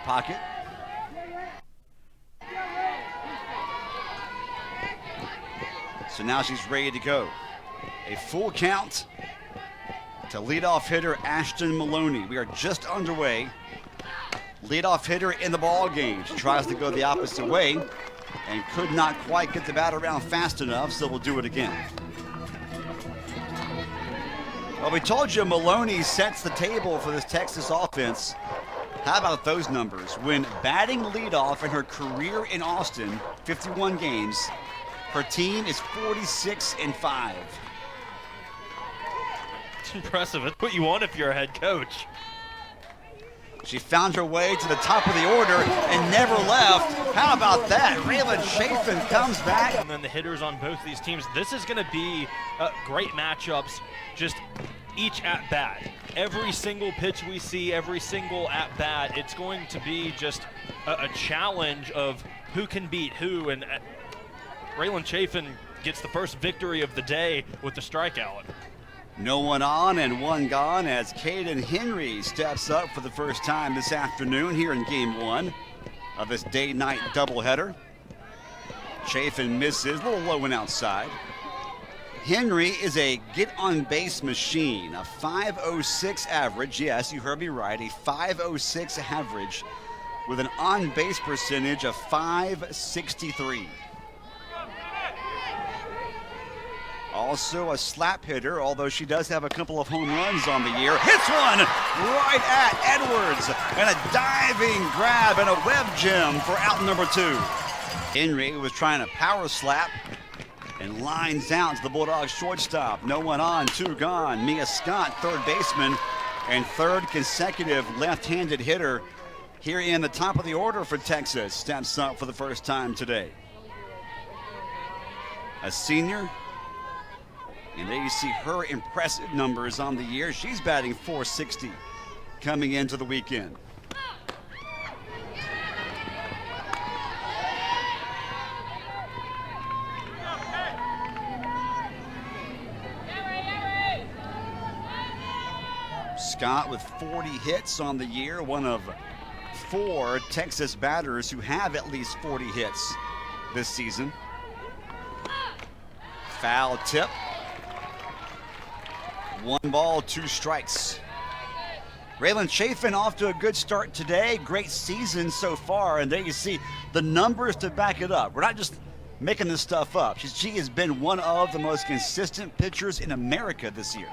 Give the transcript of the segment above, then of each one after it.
pocket. So now she's ready to go. A full count to leadoff hitter Ashton Maloney. We are just underway. Leadoff hitter in the ball game. She tries to go the opposite way and could not quite get the bat around fast enough, so we'll do it again. Well, we told you Maloney sets the table for this Texas offense. How about those numbers? When batting leadoff in her career in Austin, 51 games, her team is 46-5. It's impressive. It's what you want if you're a head coach. She found her way to the top of the order and never left. How about that? Raylan Chafin comes back. And then the hitters on both these teams. This is going to be great matchups, just each at-bat. Every single pitch we see, every single at-bat, it's going to be just a challenge of who can beat who. And Raylan Chafin gets the first victory of the day with the strikeout. No one on and one gone as Caden Henry steps up for the first time this afternoon here in game one of this day-night doubleheader. Chafin misses, a little low and outside. Henry is a get-on-base machine, a 5.06 average. Yes, you heard me right, a 5.06 average with an on-base percentage of .563. Also a slap hitter, although she does have a couple of home runs on the year. Hits one right at Edwards, and a diving grab and a web gem for out number 2. Henry was trying to power slap and lines out to the Bulldogs shortstop. No one on, 2 gone. Mia Scott, third baseman, and third consecutive left-handed hitter here in the top of the order for Texas. Steps up for the first time today. A senior. And there you see her impressive numbers on the year. She's batting .460 coming into the weekend. Scott with 40 hits on the year, one of 4 Texas batters who have at least 40 hits this season. Foul tip. 1 ball, 2 strikes. Raylan Chafin off to a good start today. Great season so far, and there you see the numbers to back it up. We're not just making this stuff up. She has been one of the most consistent pitchers in America this year.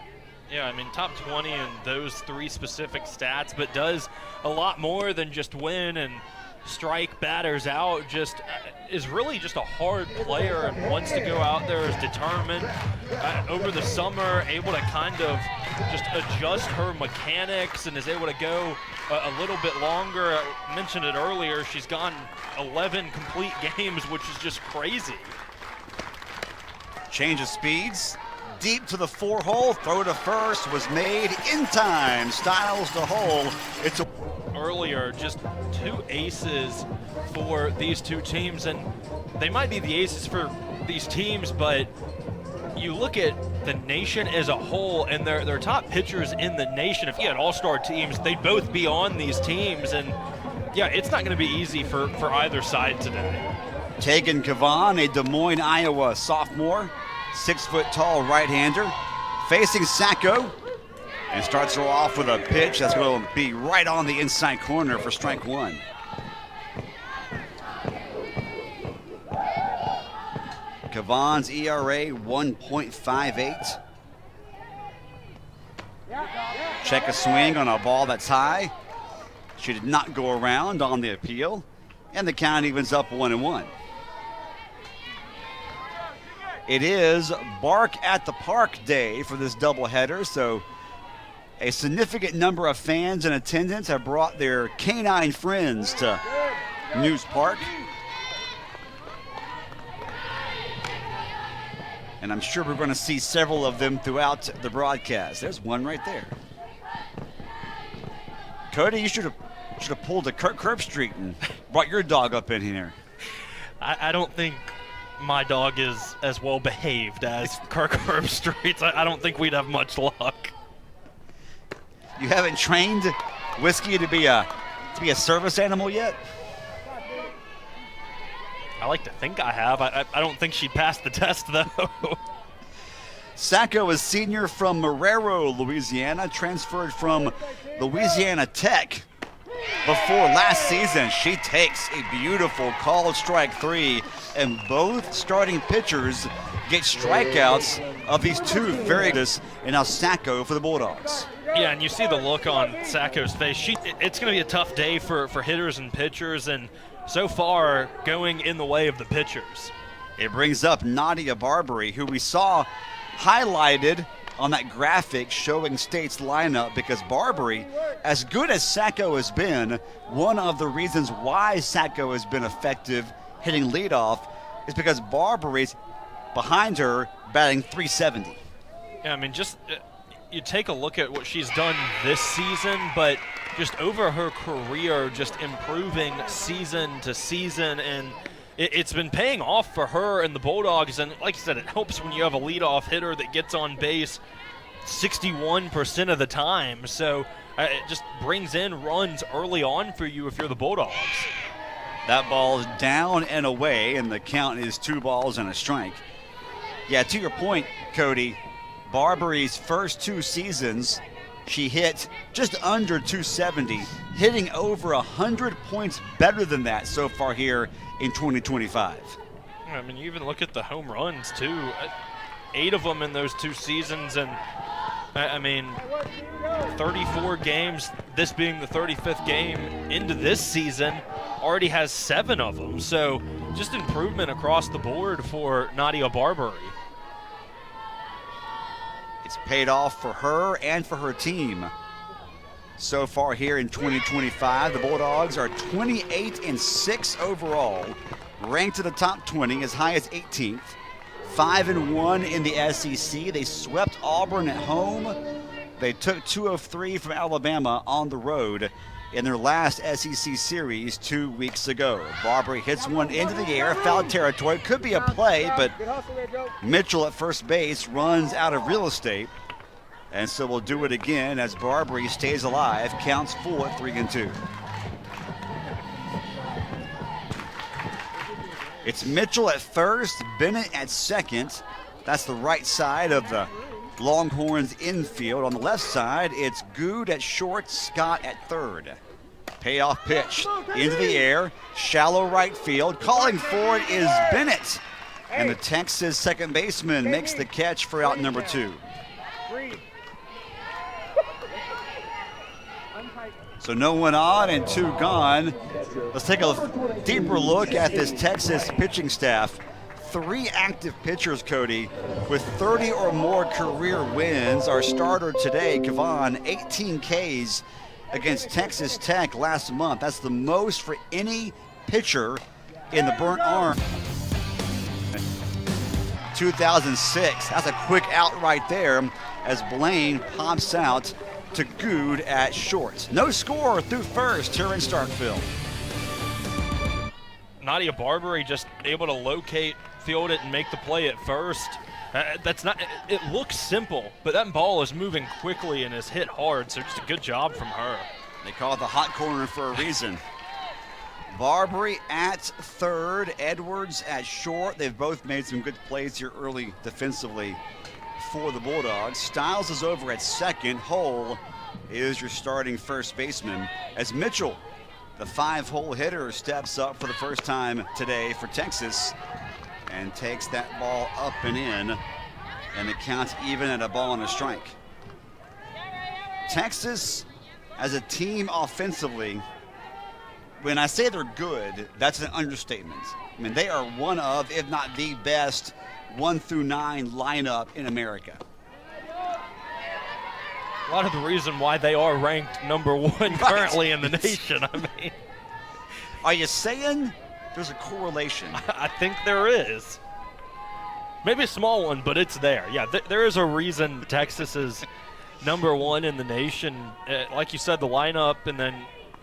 Yeah, I mean, top 20 in those 3 specific stats, but does a lot more than just win and strike batters out. Just is really just a hard player and wants to go out there, is determined. Over the summer, able to kind of just adjust her mechanics and is able to go a little bit longer. I mentioned it earlier, she's gone 11 complete games, which is just crazy. Change of speeds. Deep to the 4-hole, throw to first was made in time. Styles to hole. It's a earlier, just 2 aces for these 2 teams, and they might be the aces for these teams, but you look at the nation as a whole, and their top pitchers in the nation, if you had all-star teams, they'd both be on these teams, and yeah, it's not going to be easy for either side today. Tegan Kavan, a Des Moines, Iowa sophomore, 6-foot-tall right-hander, facing Sacco, and starts her off with a pitch that's going to be right on the inside corner for strike 1. Kavan's ERA 1.58. Check a swing on a ball that's high. She did not go around on the appeal, and the count evens up 1-1. It is Bark at the Park day for this doubleheader, so a significant number of fans in attendance have brought their canine friends to News Park. And I'm sure we're going to see several of them throughout the broadcast. There's one right there. Cody, you should have pulled a Kirk Herbstreit and brought your dog up in here. I don't think my dog is as well behaved as Kirk Herbstreit's. I don't think we'd have much luck. You haven't trained Whiskey to be a to be a service animal yet? I like to think I have. I don't think she'd pass the test, though. Sacco is senior from Marrero, Louisiana, transferred from Louisiana Tech. Before last season, she takes a beautiful called strike 3, and both starting pitchers get strikeouts of these two very good. And now Sacco for the Bulldogs. Yeah, and you see the look on Sacco's face. It's going to be a tough day for hitters and pitchers, and so far going in the way of the pitchers. It brings up Nadia Barbary, who we saw highlighted on that graphic showing State's lineup, because Barbary, as good as Sacco has been, one of the reasons why Sacco has been effective hitting leadoff is because Barbary's behind her batting .370. Yeah, I mean, just you take a look at what she's done this season, but just over her career, just improving season to season, and it's been paying off for her and the Bulldogs. And like I said, it helps when you have a leadoff hitter that gets on base 61% of the time. So it just brings in runs early on for you if you're the Bulldogs. That ball is down and away, and the count is 2 balls and a strike. Yeah, to your point, Cody, Barbary's first 2 seasons, she hit just under .270, hitting over 100 points better than that so far here in 2025. I mean, you even look at the home runs, too. 8 of them in those 2 seasons, and I mean, 34 games, this being the 35th game into this season, already has 7 of them. So just improvement across the board for Nadia Barbary. It's paid off for her and for her team. So far here in 2025, the Bulldogs are 28-6 overall, ranked to the top 20, as high as 18th. 5-1 in the SEC. They swept Auburn at home. They took 2 of 3 from Alabama on the road in their last SEC series 2 weeks ago. Barbary hits one into the air, foul territory. Could be a play, but Mitchell at first base runs out of real estate. And so we'll do it again as Barbary stays alive, counts full at 3-2. It's Mitchell at first, Bennett at second. That's the right side of the Longhorns infield. On the left side, it's Good at short, Scott at third. Payoff pitch into the air, shallow right field. Calling for it is Bennett. And the Texas second baseman makes the catch for out number 2. So no one on and 2 gone. Let's take a deeper look at this Texas pitching staff. 3 active pitchers, Cody, with 30 or more career wins. Our starter today, Kavan, 18 Ks against Texas Tech last month. That's the most for any pitcher in the Burnt Orange. 2006. That's a quick out right there as Blaine pops out to Good at short. No score through first here in Starkville. Nadia Barbary just able to locate, field it, and make the play at first. That's not. It looks simple, but that ball is moving quickly and is hit hard. So just a good job from her. They call it the hot corner for a reason. Barbary at third, Edwards at short. They've both made some good plays here early defensively for the Bulldogs. Stiles is over at second. Hull is your starting first baseman as Mitchell, the 5-hole hitter, steps up for the first time today for Texas and takes that ball up and in, and the count's even at a ball and a strike. Texas as a team offensively, when I say they're good, that's an understatement. I mean, they are one of, if not the best, 1 through 9 lineup in America. A lot of the reason why they are ranked number 1 currently in the nation. I mean, are you saying there's a correlation? I think there is. Maybe a small one, but it's there. Yeah, there is a reason Texas is number 1 in the nation. Like you said, the lineup, and then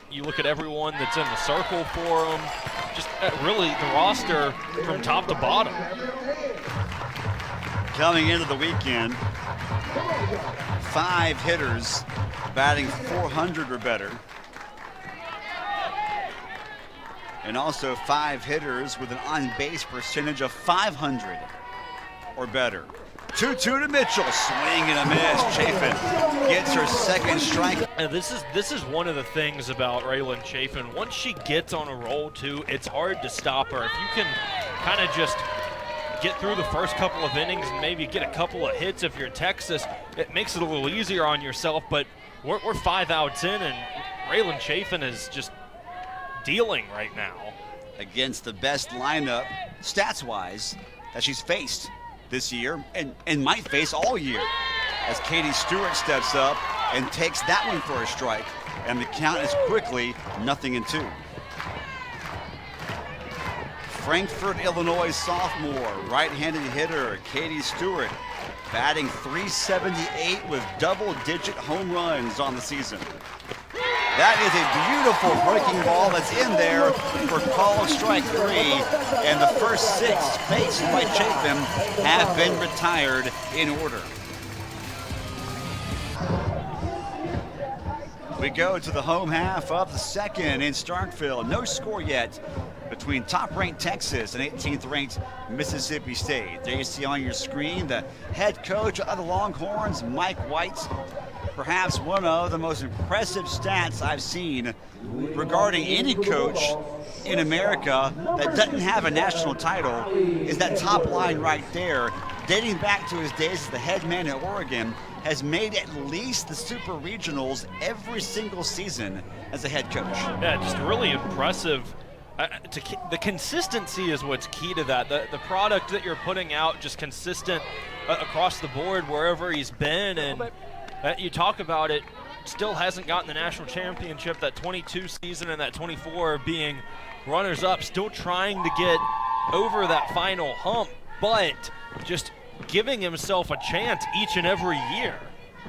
you look at everyone that's in the circle for them. Just really the roster from top to bottom. Coming into the weekend, 5 hitters batting .400 or better. and also 5 hitters with an on-base percentage of 500 or better. 2-2 to Mitchell, swing and a miss. Chafin gets her second strike. And this is one of the things about Raylan Chafin. Once she gets on a roll too, it's hard to stop her. If you can kind of just get through the first couple of innings and maybe get a couple of hits if you're Texas, it makes it a little easier on yourself. But we're 5 outs in, and Raylan Chafin is just dealing right now against the best lineup, stats-wise, that she's faced this year and might face all year, as Katie Stewart steps up and takes that one for a strike, and the count is quickly 0-2. Frankfort, Illinois sophomore, right-handed hitter Katie Stewart, batting .378 with double-digit home runs on the season. That is a beautiful breaking ball that's in there for called strike 3, and the first 6 faced by Chapin have been retired in order. We go to the home half of the second in Starkville. No score yet between top-ranked Texas and 18th-ranked Mississippi State. There you see on your screen the head coach of the Longhorns, Mike White. Perhaps one of the most impressive stats I've seen regarding any coach in America that doesn't have a national title is that top line right there. Dating back to his days as the head man at Oregon, has made at least the Super Regionals every single season as a head coach. Yeah, just really impressive. The consistency is what's key to that. The product that you're putting out, just consistent across the board wherever he's been. And you talk about it, still hasn't gotten the national championship, that 22 season and that 24 being runners-up, still trying to get over that final hump, but just giving himself a chance each and every year.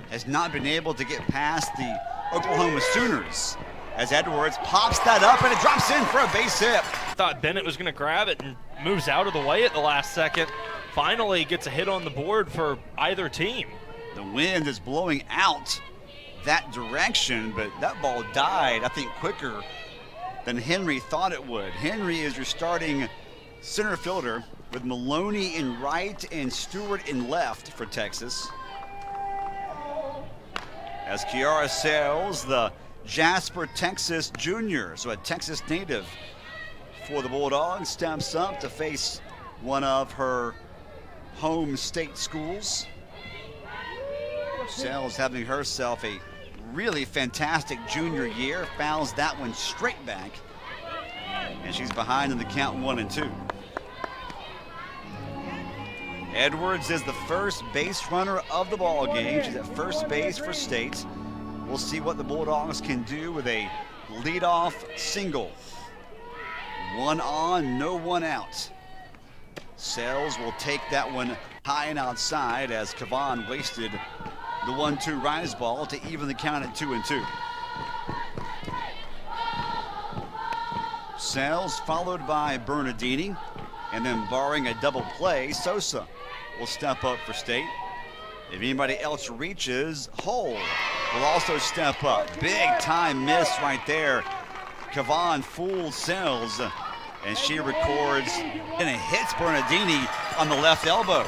Has not been able to get past the Oklahoma Sooners, as Edwards pops that up and it drops in for a base hit. Thought Bennett was going to grab it and moves out of the way at the last second. Finally gets a hit on the board for either team. The wind is blowing out that direction, but that ball died, I think, quicker than Henry thought it would. Henry is your starting center fielder with Maloney in right and Stewart in left for Texas. As Kiara Sales, the Jasper, Texas junior, so a Texas native for the Bulldogs, steps up to face one of her home state schools. Sales having herself a really fantastic junior year, fouls that one straight back, and she's behind in the count 1-2. Edwards is the first base runner of the ball game. She's at first base for State. We'll see what the Bulldogs can do with a leadoff single. 1 on, no 1 out. Sales will take that one high and outside as Kavan wasted the 1-2 rise ball to even the count at 2-2. Sales followed by Bernardini, and then barring a double play, Sosa will step up for State. If anybody else reaches, Hull will also step up. Big time miss right there. Kavan fools Sales, and she records and it hits Bernardini on the left elbow.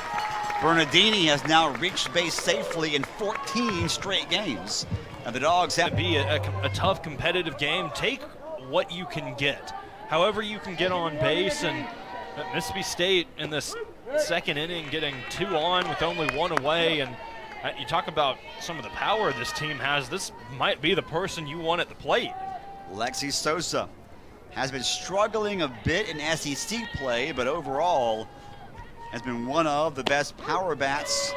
Bernardini has now reached base safely in 14 straight games. And the Dogs have to be a tough competitive game. Take what you can get, however you can get on base. And Mississippi State in this second inning getting 2 on with only 1 away. And you talk about some of the power this team has. This might be the person you want at the plate. Lexi Sosa has been struggling a bit in SEC play, but overall has been one of the best power bats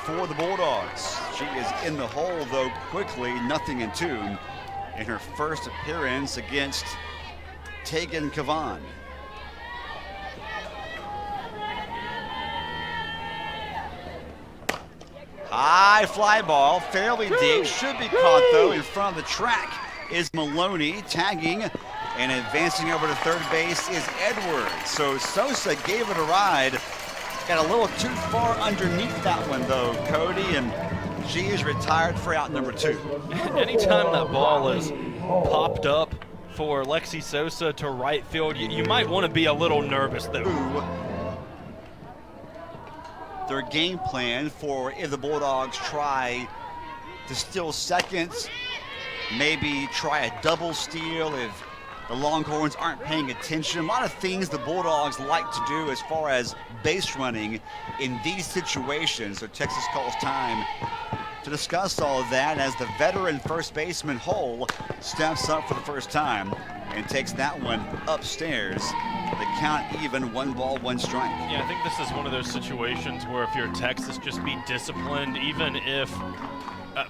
for the Bulldogs. She is in the hole, though, quickly, 0-2 in her first appearance against Tegan Kavan. High fly ball, fairly deep, should be caught though. In front of the track is Maloney, tagging and advancing over to third base is Edwards. So Sosa gave it a ride. Got a little too far underneath that one though, Cody, and she is retired for out number 2. Anytime that ball is popped up for Lexi Sosa to right field. You might want to be a little nervous, though. Their game plan for if the Bulldogs try to steal seconds, maybe try a double steal if the Longhorns aren't paying attention. A lot of things the Bulldogs like to do as far as base running in these situations. So Texas calls time to discuss all of that as the veteran first baseman Hull steps up for the first time and takes that one upstairs. The count even, 1 ball, 1 strike. Yeah, I think this is one of those situations where if you're Texas, just be disciplined. Even if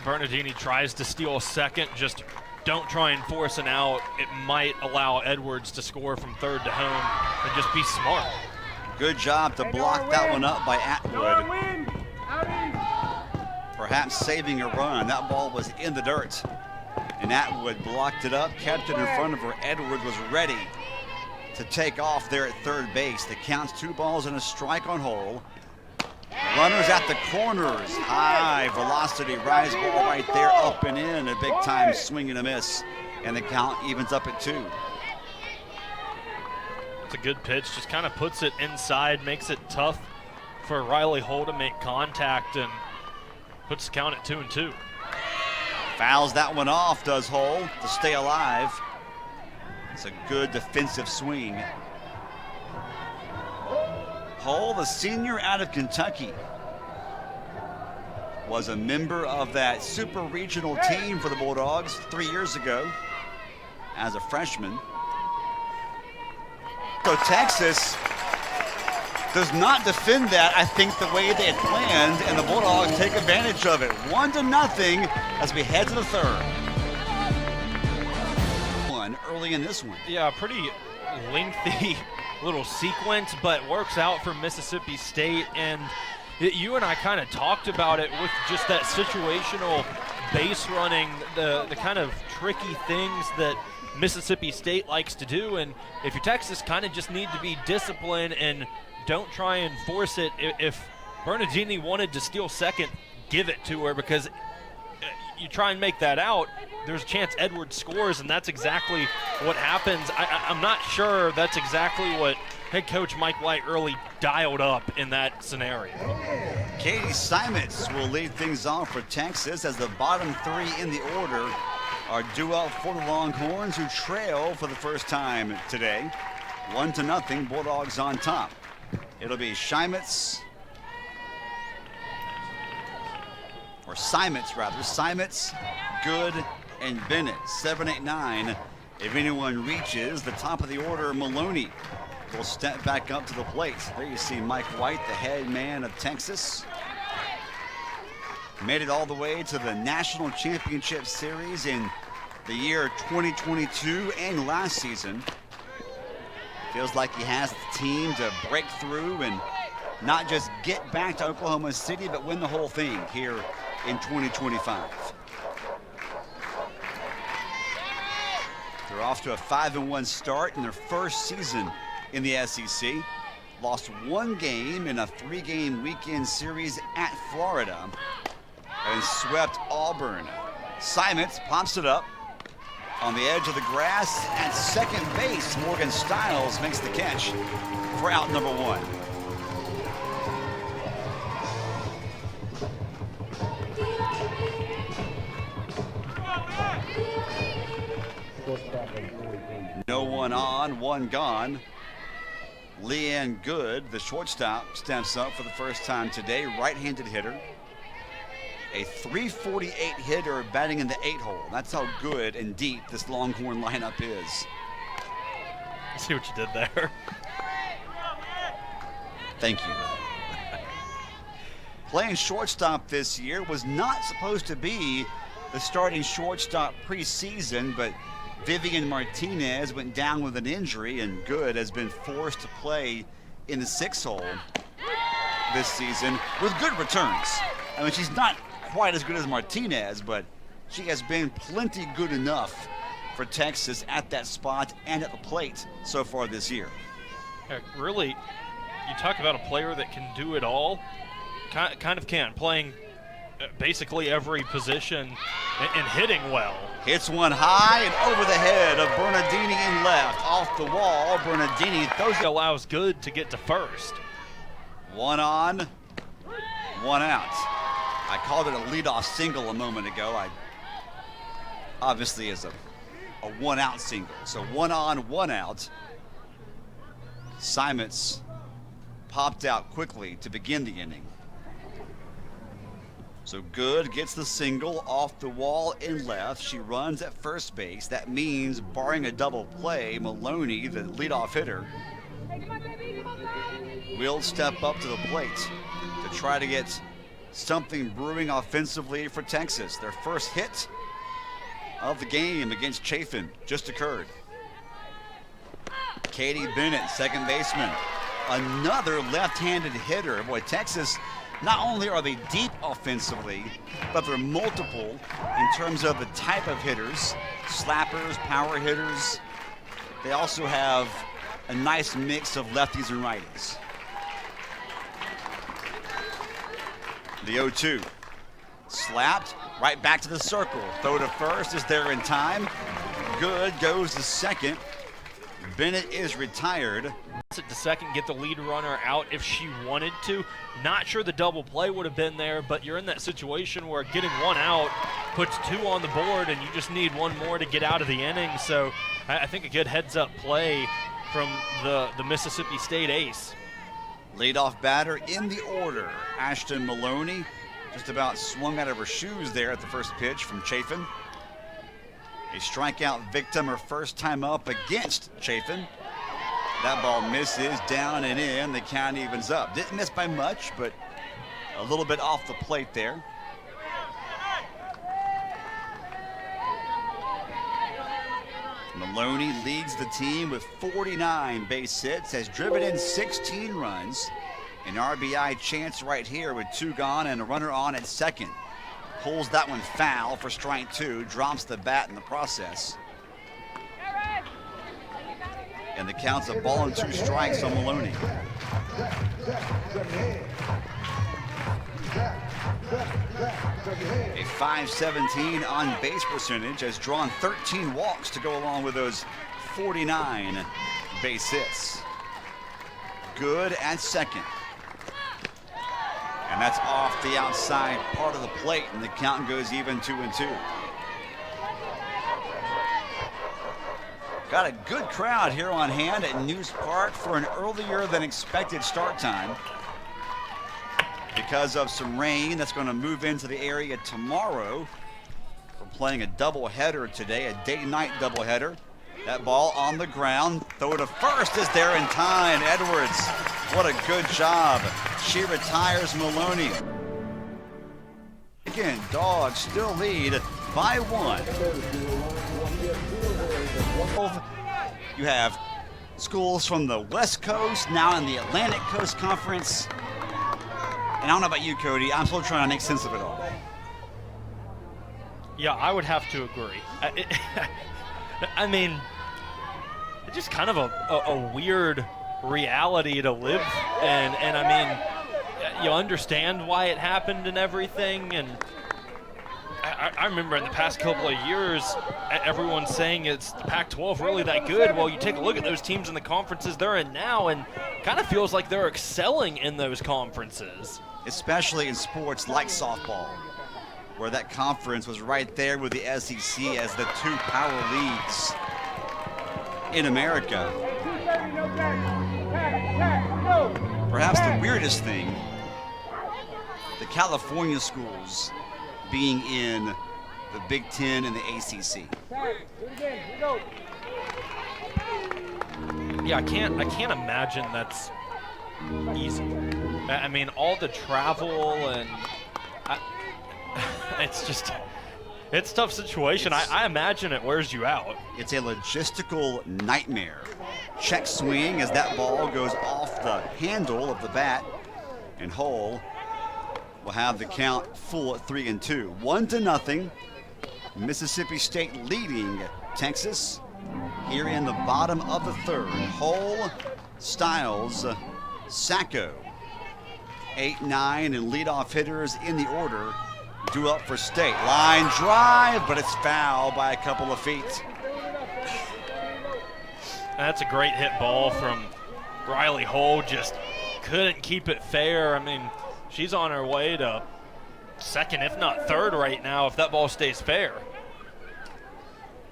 Bernardini tries to steal a second, just don't try and force an out. It might allow Edwards to score from third to home, and just be smart. Good job to block that one up by Atwood. Perhaps saving a run. That ball was in the dirt. And Atwood blocked it up, kept it in front of her. Edwards was ready to take off there at third base. The count's 2 balls and a strike on Hull. Runners at the corners. High velocity rise ball right there, up and in. A big time swing and a miss. And the count evens up at 2. It's a good pitch. Just kind of puts it inside, makes it tough for Riley Hull to make contact, and puts the count at 2-2. Fouls that one off, does Hull, to stay alive. It's a good defensive swing. Hull, the senior out of Kentucky, was a member of that super regional team for the Bulldogs 3 years ago as a freshman. So Texas does not defend that, I think, the way they had planned, and the Bulldogs take advantage of it. 1-0 as we head to the third. One early in this one. Yeah, pretty lengthy little sequence, but works out for Mississippi State. And you and I kind of talked about it with just that situational base running, the kind of tricky things that Mississippi State likes to do. And if you're Texas, kind of just need to be disciplined and don't try and force it. If Bernardini wanted to steal second, give it to her, because you try and make that out, there's a chance Edwards scores, and that's exactly what happens. I'm not sure that's exactly what head coach Mike White early dialed up in that scenario. Katie Simons will lead things off for Texas as the bottom 3 in the order are due up for the Longhorns, who trail for the first time today. 1-0, Bulldogs on top. It'll be Simons, Good, and Bennett. 7, 8, 9. If anyone reaches the top of the order, Maloney will step back up to the plate. There you see Mike White, the head man of Texas. Made it all the way to the National Championship Series in the year 2022 and last season. Feels like he has the team to break through and not just get back to Oklahoma City, but win the whole thing here in 2025. They're off to a 5-1 start in their first season in the SEC. Lost 1 game in a 3-game weekend series at Florida and swept Auburn. Simons pops it up on the edge of the grass at second base. Morgan Stiles makes the catch for out number 1. No one on, 1 gone. Leanne Good, the shortstop, steps up for the first time today. Right-handed hitter. A .348 hitter batting in the 8-hole. That's how good and deep this Longhorn lineup is. See what you did there. Thank you. Playing shortstop this year, was not supposed to be the starting shortstop preseason, but Vivian Martinez went down with an injury, and Good has been forced to play in the 6-hole this season with good returns. I mean, she's not quite as good as Martinez, but she has been plenty good enough for Texas at that spot and at the plate so far this year. Really, you talk about a player that can do it all. Kind of can. Playing basically every position and hitting well. Hits one high and over the head of Bernardini in left. Off the wall, Bernardini throws it. Allows Good to get to first. 1 on, 1 out. I called it a leadoff single a moment ago. Obviously is a 1 out single. So 1 on, 1 out. Simons popped out quickly to begin the inning. So Good gets the single off the wall in left. She runs at first base. That means, barring a double play, Maloney, the leadoff hitter, will step up to the plate to try to get something brewing offensively for Texas. Their first hit of the game against Chafin just occurred. Katie Bennett, second baseman, another left-handed hitter. Boy, Texas, not only are they deep offensively, but they're multiple in terms of the type of hitters, slappers, power hitters. They also have a nice mix of lefties and righties. The 0-2, slapped, right back to the circle. Throw to first is there in time. Good goes to second. Bennett is retired. To second, get the lead runner out if she wanted to. Not sure the double play would have been there, but you're in that situation where getting 1 out puts 2 on the board and you just need 1 more to get out of the inning. So I think a good heads-up play from the Mississippi State ace. Leadoff batter in the order, Ashton Maloney, just about swung out of her shoes there at the first pitch from Chafin. A strikeout victim her first time up against Chafin. That ball misses, down and in. The count evens up. Didn't miss by much, but a little bit off the plate there. Maloney leads the team with 49 base hits, has driven in 16 runs. An RBI chance right here with 2 gone and a runner on at second. Pulls that one foul for strike 2, drops the bat in the process. And the count's a ball and 2 strikes on Maloney. A .517 on base percentage, has drawn 13 walks to go along with those 49 base hits. Good at second. And that's off the outside part of the plate, and the count goes even 2-2. Got a good crowd here on hand at News Park for an earlier than expected start time. Because of some rain that's going to move into the area tomorrow. We're playing a doubleheader today, a day-night doubleheader. That ball on the ground. Throw to first is there in time. Edwards, what a good job. She retires Maloney. Again, Dogs still lead by 1. You have schools from the West Coast, now in the Atlantic Coast Conference. And I don't know about you, Cody, I'm still trying to make sense of it all. Yeah, I would have to agree. I mean, it's just kind of a weird reality to live in. And I mean, you understand why it happened and everything. And I remember in the past couple of years, everyone saying it's the Pac-12 really that good. Well, you take a look at those teams in the conferences they're in now, and kind of feels like they're excelling in those conferences. Especially in sports like softball, where that conference was right there with the SEC as the 2 power leagues in America. Perhaps the weirdest thing, the California schools being in the Big Ten and the ACC. Yeah, I can't imagine that's easy. I mean, all the travel and it's a tough situation. I imagine it wears you out. It's a logistical nightmare. Check swing as that ball goes off the handle of the bat, and Hull will have the count full at 3-2. 1-0. Mississippi State leading Texas here in the bottom of the 3rd. Hull, Styles, Sacco. 8, 9, and leadoff hitters in the order. Due up for State. Line drive, but it's fouled by a couple of feet. That's a great hit ball from Riley Hull. Just couldn't keep it fair. I mean, she's on her way to second, if not third right now, if that ball stays fair.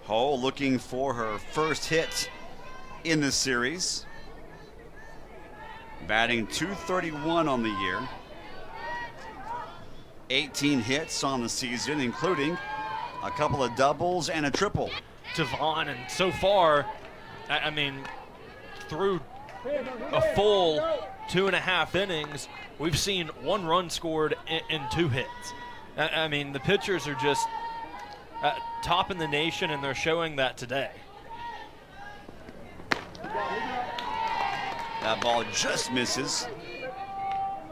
Hull looking for her first hit in this series. Batting .231 on the year. 18 hits on the season, including a couple of doubles and a triple. To Vaughn, and so far, I mean, through a full 2.5 innings, we've seen 1 run scored in 2 hits. I mean, the pitchers are just top in the nation, and they're showing that today. That ball just misses.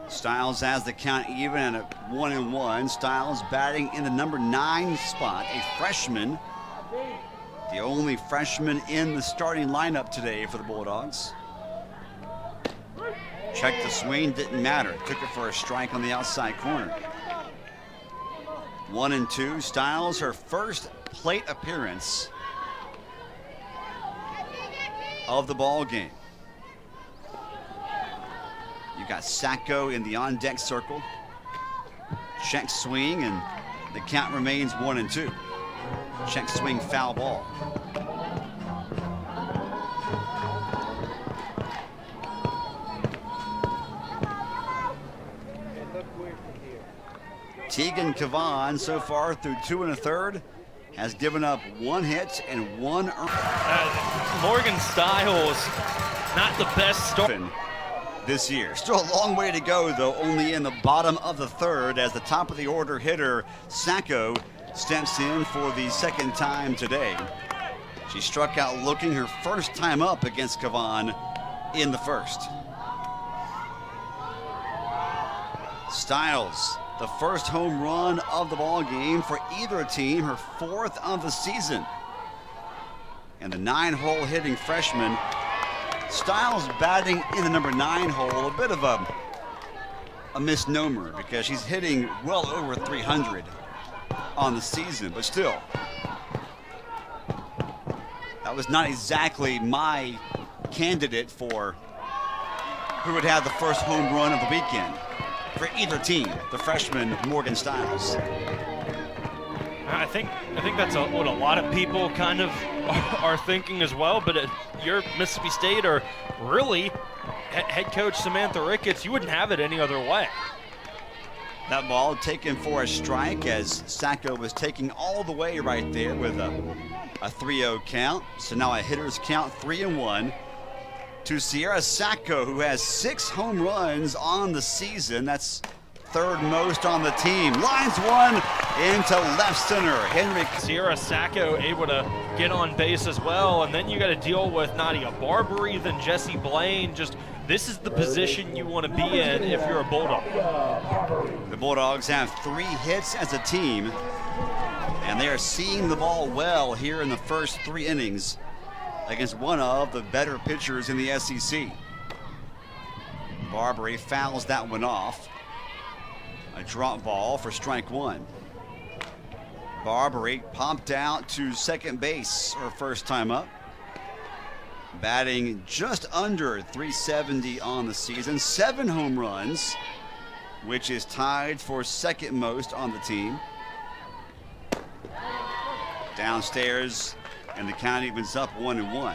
Styles has the count even at 1-1. Styles batting in the number 9 spot, a freshman. The only freshman in the starting lineup today for the Bulldogs. Checked the swing, didn't matter. Took it for a strike on the outside corner. 1-2. Styles, her first plate appearance of the ball game. You got Sacco in the on-deck circle. Check swing, and the count remains 1-2. Check swing, foul ball. Tegan Cavan, so far through 2 1/3, has given up 1 hit and 1 Morgan Styles, not the best start this year. Still a long way to go, though, only in the bottom of the 3rd as the top of the order hitter, Sacco, steps in for the 2nd time today. She struck out looking her first time up against Cavan in the 1st. Styles, the first home run of the ball game for either team, her 4th of the season. And the 9-hole hitting freshman, Styles batting in the number 9 hole, a bit of a misnomer because she's hitting well over 300 on the season, but still, that was not exactly my candidate for who would have the first home run of the weekend for either team, the freshman Morgan Styles. I think that's what a lot of people kind of are thinking as well, but you're Mississippi State, or really head coach Samantha Ricketts, you wouldn't have it any other way. That ball taken for a strike as Sacco was taking all the way right there with a 3-0 count. So now a hitter's count, 3-1 to Sierra Sacco, who has 6 home runs on the season. That's 3rd most on the team. Lines one into left center. Sierra Sacco able to get on base as well, and then you got to deal with Nadia Barbary, then Jessie Blaine. Just this is the position you want to be in if you're a Bulldog. The Bulldogs have 3 hits as a team, and they are seeing the ball well here in the first 3 innings against one of the better pitchers in the SEC. Barbary fouls that one off. A drop ball for strike 1. Barbary popped out to second base her first time up. Batting just under 370 on the season. 7 home runs, which is tied for 2nd most on the team. Downstairs, and the count evens up 1-1.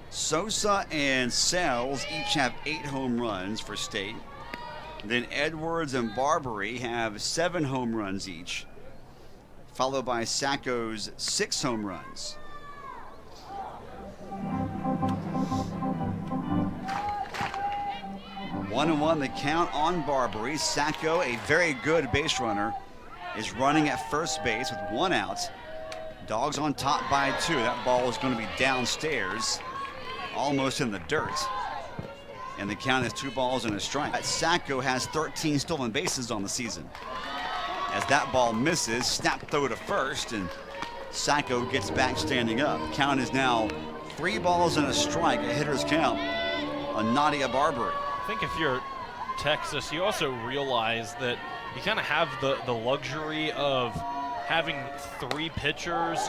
Sosa and Sells each have 8 home runs for State. Then Edwards and Barbary have 7 home runs each, followed by Sacco's 6 home runs. One and 1 the count on Barbary. Sacco, a very good base runner, is running at first base with 1 out. Dogs on top by 2. That ball is going to be downstairs, almost in the dirt. And the count is 2 balls and a strike. Sacco has 13 stolen bases on the season. As that ball misses, snap throw to first, and Sacco gets back standing up. Count is now 3 balls and a strike, a hitter's count on Nadia Barbary. I think if you're Texas, you also realize that you kind of have the luxury of having 3 pitchers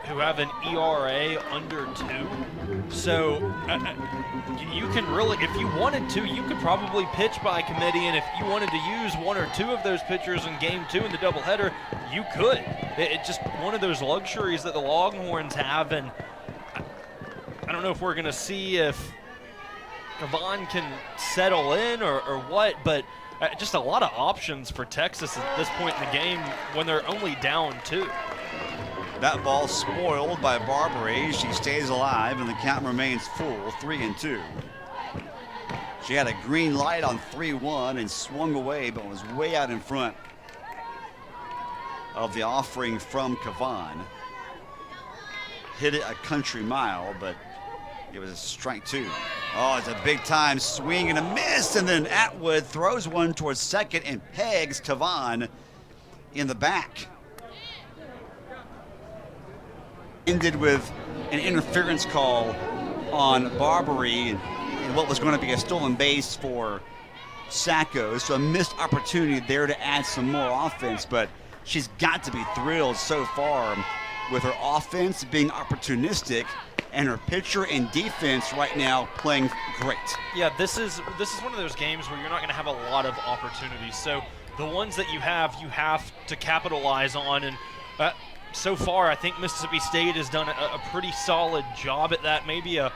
who have an ERA under 2. So you can really, if you wanted to, you could probably pitch by committee, and if you wanted to use 1 or 2 of those pitchers in game 2 in the doubleheader, you could. It's just one of those luxuries that the Longhorns have, and I don't know if we're going to see if Kavon can settle in or what, but just a lot of options for Texas at this point in the game when they're only down 2. That ball spoiled by Barbary. She stays alive, and the count remains full, 3-2. She had a green light on 3-1 and swung away, but was way out in front of the offering from Kavon. Hit it a country mile, but it was a strike 2. Oh, it's a big time swing and a miss, and then Atwood throws one towards second and pegs Kavon in the back. Ended with an interference call on Barbary and what was going to be a stolen base for Sacco. So a missed opportunity there to add some more offense, but she's got to be thrilled so far with her offense being opportunistic and her pitcher and defense right now playing great. Yeah, this is one of those games where you're not going to have a lot of opportunities. So the ones that you have to capitalize on, and so far, I think Mississippi State has done a pretty solid job at that. Maybe a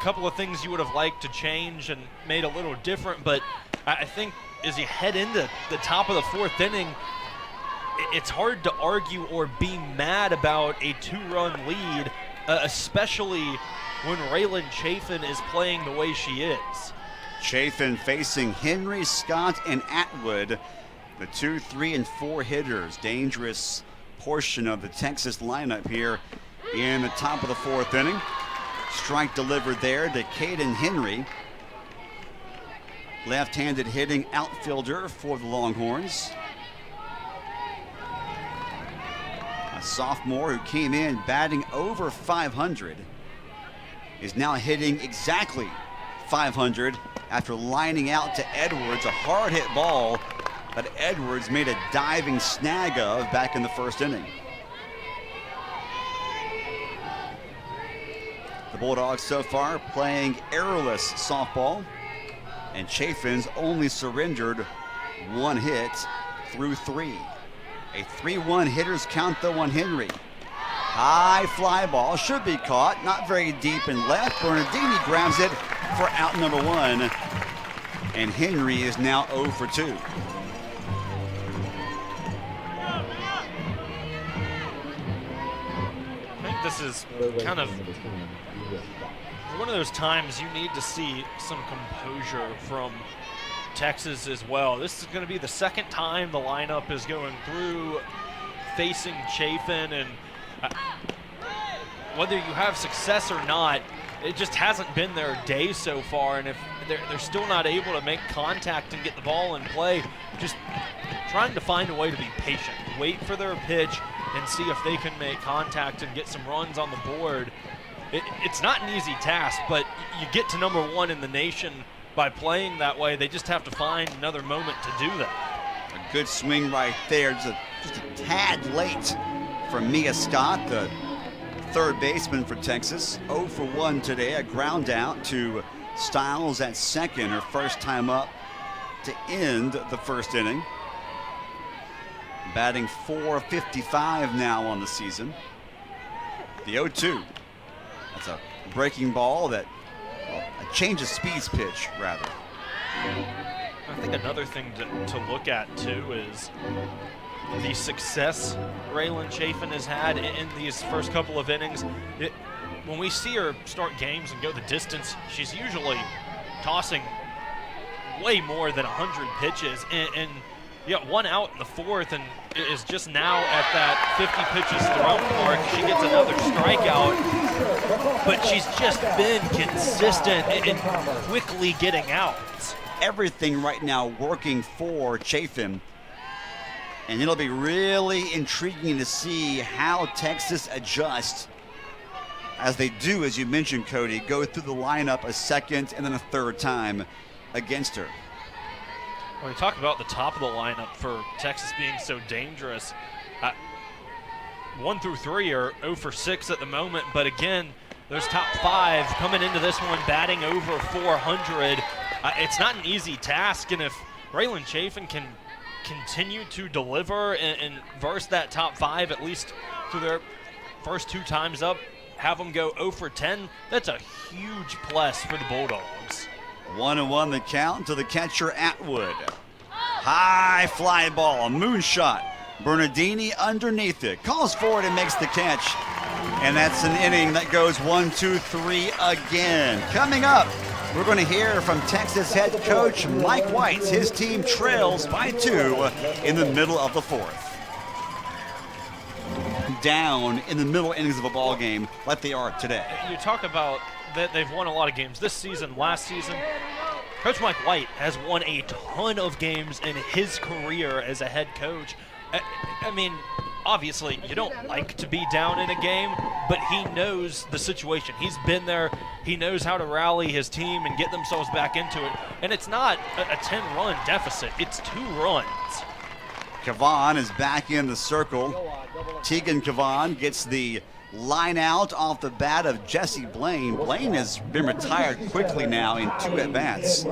couple of things you would have liked to change and made a little different, but I think as you head into the top of the 4th inning, it's hard to argue or be mad about a 2-run lead, especially when Raylan Chafin is playing the way she is. Chafin facing Henry, Scott, and Atwood, the 2, 3, and 4 hitters. Dangerous portion of the Texas lineup here in the top of the 4th inning. Strike delivered there to Caden Henry, left-handed hitting outfielder for the Longhorns. A sophomore who came in batting over 500 is now hitting exactly 500 after lining out to Edwards, a hard hit ball that Edwards made a diving snag of back in the 1st inning. The Bulldogs so far playing errorless softball, and Chafin's only surrendered 1 hit through 3. A 3-1 hitter's count though on Henry. High fly ball, should be caught, not very deep in left. Bernardini grabs it for out number 1, and Henry is now 0 for 2. This is kind of one of those times you need to see some composure from Texas as well. This is going to be the 2nd time the lineup is going through facing Chafin, and whether you have success or not, it just hasn't been their day so far, and if they're still not able to make contact and get the ball in play, just trying to find a way to be patient, wait for their pitch, and see if they can make contact and get some runs on the board. It's not an easy task, but you get to number 1 in the nation by playing that way. They just have to find another moment to do that. A good swing right there, just a tad late for Mia Scott, the 3rd baseman for Texas. 0 for 1 today, a ground out to Stiles at 2nd, her first time up to end the 1st inning. Batting .455 now on the season. The 0-2. That's a breaking ball a change of speeds pitch, rather. I think another thing to look at, too, is the success Raylan Chafin has had in these first couple of innings. When we see her start games and go the distance, she's usually tossing way more than 100 pitches. And yeah, 1 out in the 4th, and is just now at that 50 pitches thrown mark. She gets another strikeout, but she's just been consistent and quickly getting out. Everything right now working for Chafin, and it'll be really intriguing to see how Texas adjusts as they do, as you mentioned, Cody, go through the lineup a 2nd and then a 3rd time against her. When we talk about the top of the lineup for Texas being so dangerous, 1 through 3 are 0 for 6 at the moment, but again, those top 5 coming into this one batting over 400. It's not an easy task, and if Raylan Chafin can continue to deliver and verse that top 5 at least through their first 2 times up, have them go 0 for 10, that's a huge plus for the Bulldogs. 1-1 the count to the catcher Atwood. High fly ball, moonshot. Bernardini underneath it, calls for it and makes the catch. And that's an inning that goes 1, 2, 3 again. Coming up, we're going to hear from Texas head coach Mike White. His team trails by 2 in the middle of the 4th. Down in the middle innings of a ball game like they are today. You talk about that they've won a lot of games this season, last season. Coach Mike White has won a ton of games in his career as a head coach. I mean, obviously, you don't like to be down in a game, but he knows the situation. He's been there. He knows how to rally his team and get themselves back into it. And it's not a 10-run deficit. It's 2 runs. Kavan is back in the circle. Tegan Kavan gets the line out off the bat of Jesse Blaine. Blaine has been retired quickly now in 2 at-bats.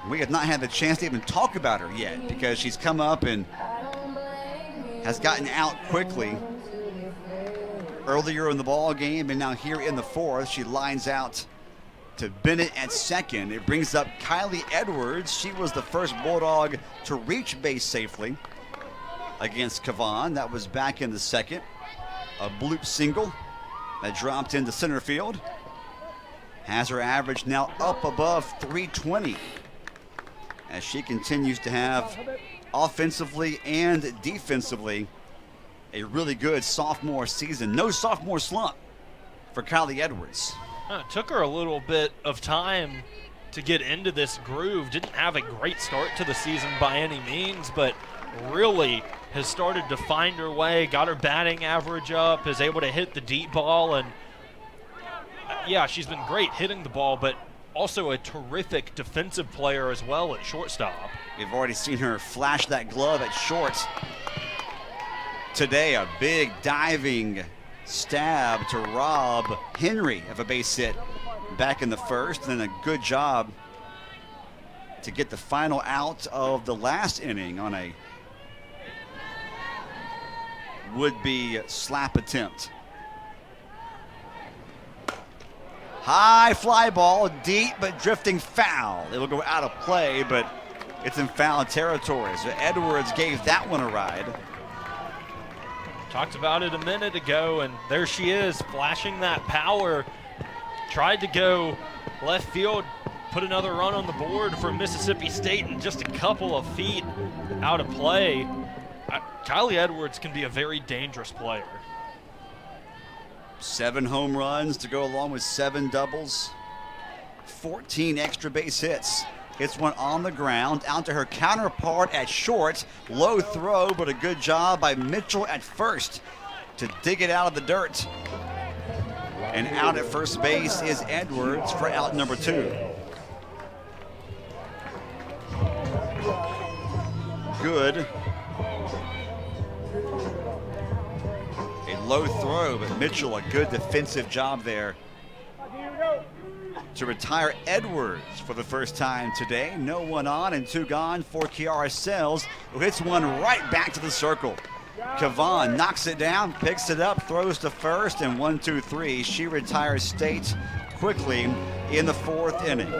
We have not had the chance to even talk about her yet because she's come up and has gotten out quickly earlier in the ball game, and now here in the 4th, she lines out to Bennett at second. It brings up Kylie Edwards. She was the first Bulldog to reach base safely against Kavan. That was back in the 2nd. A bloop single that dropped into center field. Has her average now up above 320 as she continues to have offensively and defensively a really good sophomore season. No sophomore slump for Kylie Edwards. It took her a little bit of time to get into this groove. Didn't have a great start to the season by any means, but really has started to find her way, got her batting average up, is able to hit the deep ball, and yeah, she's been great hitting the ball, but also a terrific defensive player as well at shortstop. We've already seen her flash that glove at short. Today, a big diving stab to rob Henry of a base hit back in the 1st, and then a good job to get the final out of the last inning on a would-be slap attempt. High fly ball, deep but drifting foul. It will go out of play, but it's in foul territory. So Edwards gave that one a ride. Talked about it a minute ago, and there she is, flashing that power. Tried to go left field, put another run on the board for Mississippi State, and just a couple of feet out of play. Kylie Edwards can be a very dangerous player. 7 home runs to go along with 7 doubles. 14 extra base hits. Hits one on the ground, out to her counterpart at short. Low throw, but a good job by Mitchell at first to dig it out of the dirt. And out at first base is Edwards for out number 2. Good. A low throw, but Mitchell, a good defensive job there to retire Edwards for the first time today. No one on and 2 gone for Kiara Sells, who hits one right back to the circle. Kavan knocks it down, picks it up, throws to first, and 1, 2, 3. She retires State quickly in the 4th inning.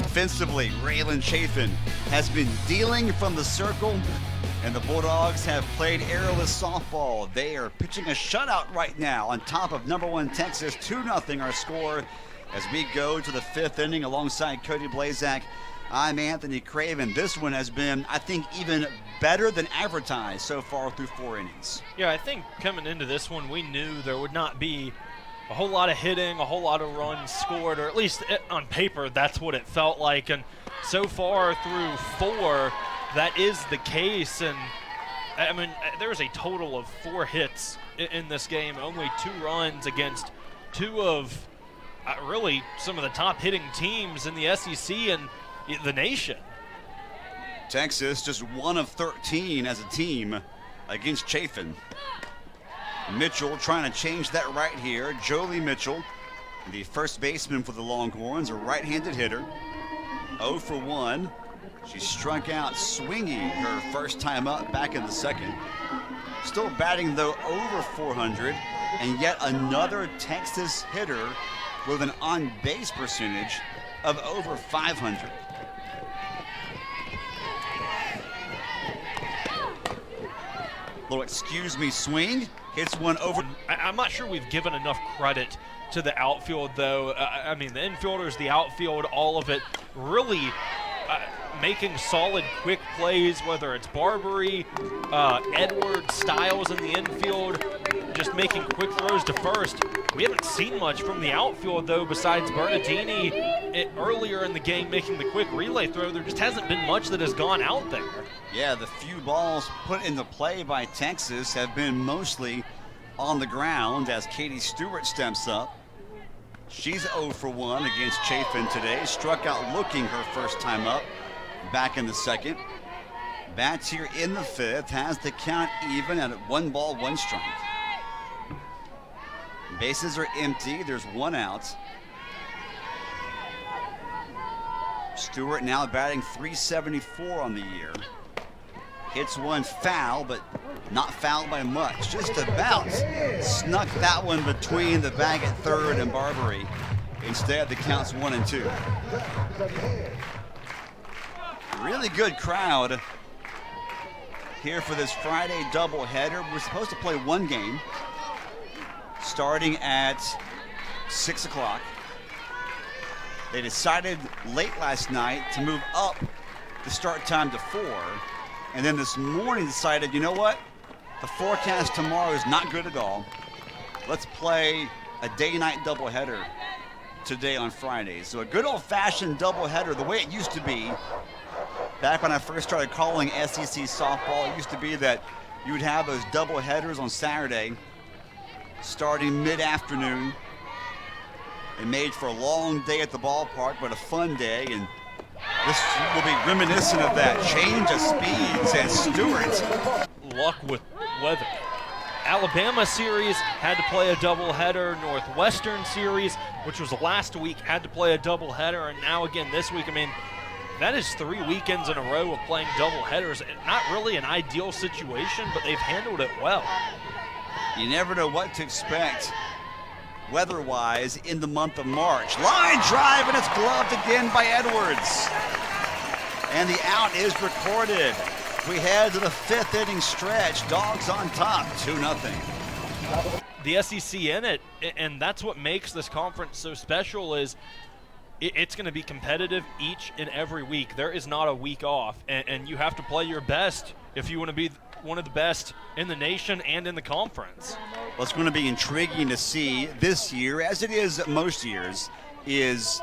Offensively, Raylan Chafin has been dealing from the circle, and the Bulldogs have played airless softball. They are pitching a shutout right now on top of number 1 Texas. 2-0 our score as we go to the 5th inning alongside Cody Blazak. I'm Anthony Craven. This one has been, I think, even better than advertised so far through 4 innings. Yeah, I think coming into this one, we knew there would not be a whole lot of hitting, a whole lot of runs scored, or at least on paper, that's what it felt like. And so far through 4, that is the case. And I mean, there was a total of 4 hits in this game, only 2 runs against two of really some of the top hitting teams in the SEC and the nation. Texas just 1 of 13 as a team against Chafin. Mitchell trying to change that right here. Jolie Mitchell, the first baseman for the Longhorns, a right-handed hitter. 0 for 1. She struck out swinging her first time up back in the second. Still batting, though, over 400, and yet another Texas hitter with an on-base percentage of over 500. Little excuse me swing, hits one over. I'm not sure we've given enough credit to the outfield, though. I mean, the infielders, the outfield, all of it really making solid, quick plays, whether it's Barbary, Edwards, Styles in the infield, just making quick throws to first. We haven't seen much from the outfield, though, besides Bernardini earlier in the game making the quick relay throw. There just hasn't been much that has gone out there. Yeah, the few balls put into play by Texas have been mostly on the ground as Katie Stewart steps up. She's 0 for 1 against Chafin today. Struck out looking her first time up back in the second. Bats here in the fifth, has the count even at 1 ball, 1 strike. Bases are empty, there's 1 out. Stewart now batting .374 on the year. Hits one foul, but not fouled by much. Just about snuck that one between the bag at third and Barbary. Instead, the count's 1 and 2. Really good crowd here for this Friday doubleheader. We're supposed to play 1 game starting at 6 o'clock. They decided late last night to move up the start time to 4. And then this morning decided, you know what? The forecast tomorrow is not good at all. Let's play a day-night doubleheader today on Friday. So a good old-fashioned doubleheader, the way it used to be back when I first started calling SEC softball. It used to be that you would have those doubleheaders on Saturday starting mid-afternoon. It made for a long day at the ballpark, but a fun day, and this will be reminiscent of that. Change of speeds, and Stewart. Luck with weather. Alabama series had to play a doubleheader. Northwestern series, which was last week, had to play a doubleheader, and now again this week. I mean, that is 3 weekends in a row of playing doubleheaders. Not really an ideal situation, but they've handled it well. You never know what to expect weather-wise in the month of March. Line drive, and it's gloved again by Edwards. And the out is recorded. We head to the 5th inning stretch. Dogs on top, 2-0. The SEC in it, and that's what makes this conference so special, is it's going to be competitive each and every week. There is not a week off, and you have to play your best if you want to be one of the best in the nation and in the conference. What's going to be intriguing to see this year, as it is most years, is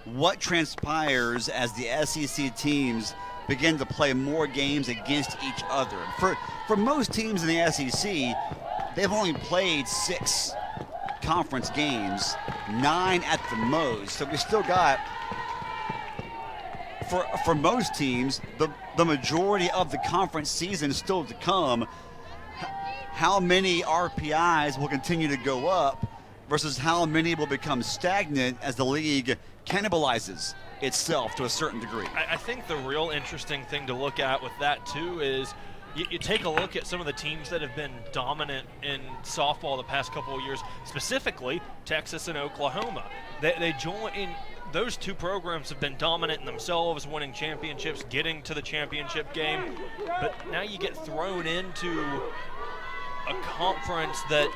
what transpires as the SEC teams begin to play more games against each other. For most teams in the SEC, they've only played 6 conference games, 9 at the most. So we still got, for most teams, the majority of the conference season is still to come. How many RPIs will continue to go up versus how many will become stagnant as the league cannibalizes itself to a certain degree. I think the real interesting thing to look at with that too is you take a look at some of the teams that have been dominant in softball the past couple of years, specifically Texas and Oklahoma. They join. Those 2 programs have been dominant in themselves, winning championships, getting to the championship game. But now you get thrown into a conference that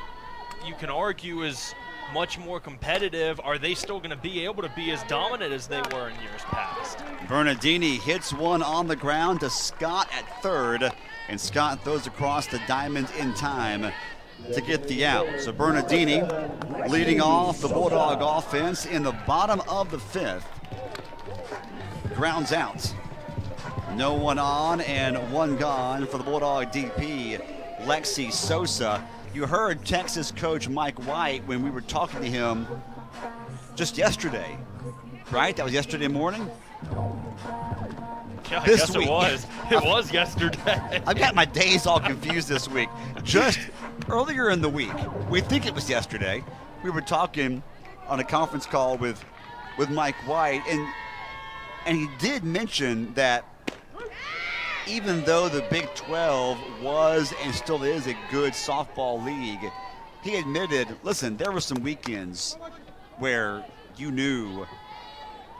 you can argue is much more competitive. Are they still going to be able to be as dominant as they were in years past? Bernardini hits one on the ground to Scott at third, and Scott throws across the diamond in time to get the out. So Bernardini leading off the Bulldog offense in the bottom of the 5th. Grounds out. No one on and 1 gone for the Bulldog DP, Lexi Sosa. You heard Texas coach Mike White when we were talking to him just yesterday, right? That was yesterday morning? Yeah, I This guess week. it was. It was yesterday. I've got my days all confused this week. Just earlier in the week, we think it was yesterday, we were talking on a conference call with Mike White, and he did mention that even though the Big 12 was and still is a good softball league, he admitted, listen, there were some weekends where you knew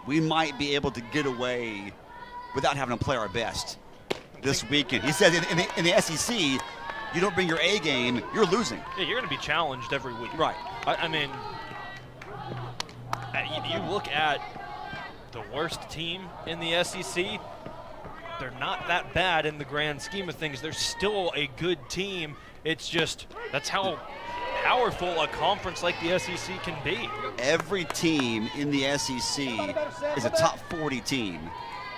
we might be able to get away without having to play our best this weekend. He said in the SEC, you don't bring your A game, you're losing. Yeah, you're going to be challenged every week. Right. I mean, you look at the worst team in the SEC, they're not that bad in the grand scheme of things. They're still a good team. It's just that's how powerful a conference like the SEC can be. Every team in the SEC is a top 40 team.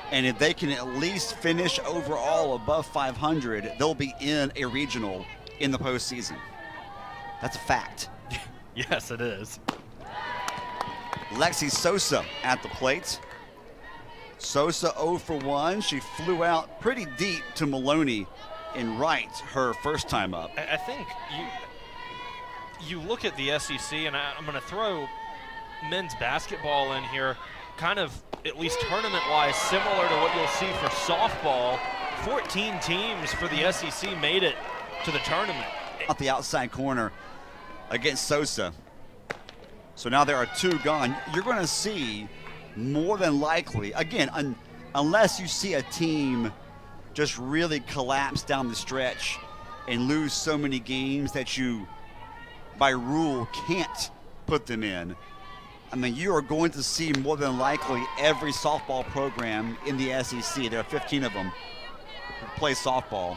And if they can at least finish overall above 500, they'll be in a regional in the postseason. That's a fact. Yes, it is. Lexi Sosa at the plate. Sosa 0 for 1. She flew out pretty deep to Maloney in right her first time up. I think you look at the SEC, and I'm going to throw men's basketball in here, kind of at least tournament-wise similar to what you'll see for softball. 14 teams for the SEC made it to the tournament. Out the outside corner against Sosa. So now there are 2 gone. You're going to see more than likely, again, unless you see a team just really collapse down the stretch and lose so many games that you, by rule, can't put them in. I mean, you are going to see more than likely every softball program in the SEC. There are 15 of them who play softball.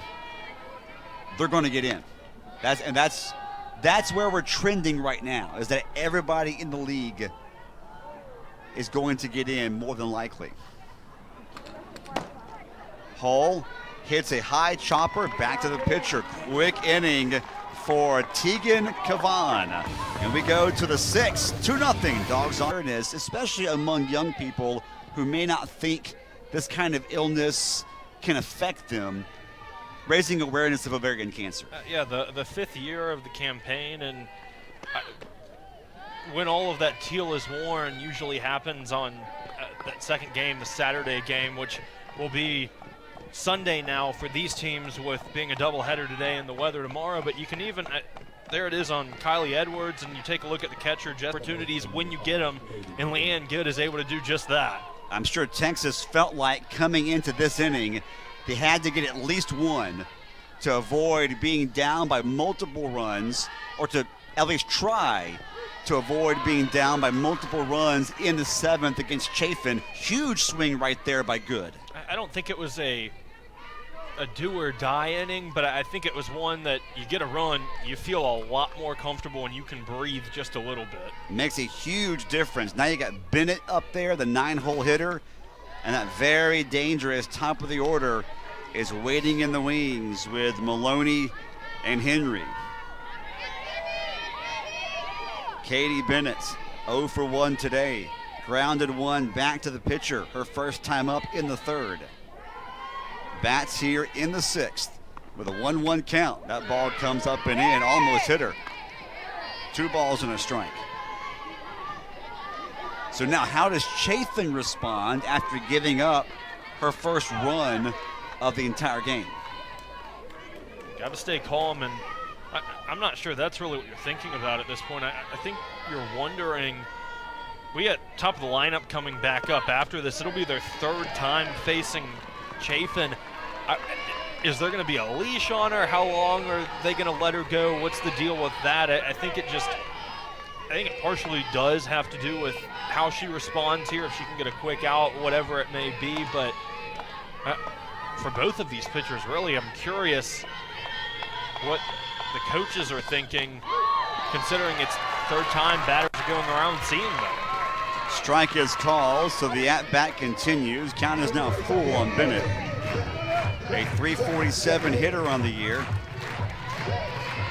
They're going to get in. That's where we're trending right now, is that everybody in the league is going to get in more than likely. Hull hits a high chopper back to the pitcher. Quick inning for Tegan Kavan. And we go to the 6th, 2-0 Dogs on awareness, especially among young people who may not think this kind of illness can affect them. Raising awareness of ovarian cancer. Yeah, the 5th year of the campaign, and when all of that teal is worn usually happens on that second game, the Saturday game, which will be Sunday now for these teams with being a doubleheader today and the weather tomorrow. But you can even, there it is on Kylie Edwards, and you take a look at the catcher, just opportunities when you get them, and Leanne Good is able to do just that. I'm sure Texas felt like coming into this inning, they had to get at least one to avoid being down by multiple runs, or to at least try to avoid being down by multiple runs in the 7th against Chafin. Huge swing right there by Good. I don't think it was a do or die inning, but I think it was one that you get a run, you feel a lot more comfortable, and you can breathe just a little bit. Makes a huge difference. Now you got Bennett up there, the 9-hole hitter, and that very dangerous top of the order is waiting in the wings with Maloney and Henry. Katie Bennett, 0 for 1 today. Grounded one back to the pitcher, her first time up in the 3rd. Bats here in the 6th with a 1-1 count. That ball comes up and in, almost hit her. 2 balls and a strike. So now how does Chafin respond after giving up her first run of the entire game? Got to stay calm, and I'm not sure that's really what you're thinking about at this point. I think you're wondering, we got top of the lineup coming back up after this. It'll be their 3rd time facing Chafin. Is there going to be a leash on her? How long are they going to let her go? What's the deal with that? I think it partially does have to do with how she responds here, if she can get a quick out, whatever it may be. But for both of these pitchers, really, I'm curious what the coaches are thinking, considering it's 3rd time batters are going around seeing them. Strike is called, so the at-bat continues. Count is now full on Bennett. A .347 hitter on the year.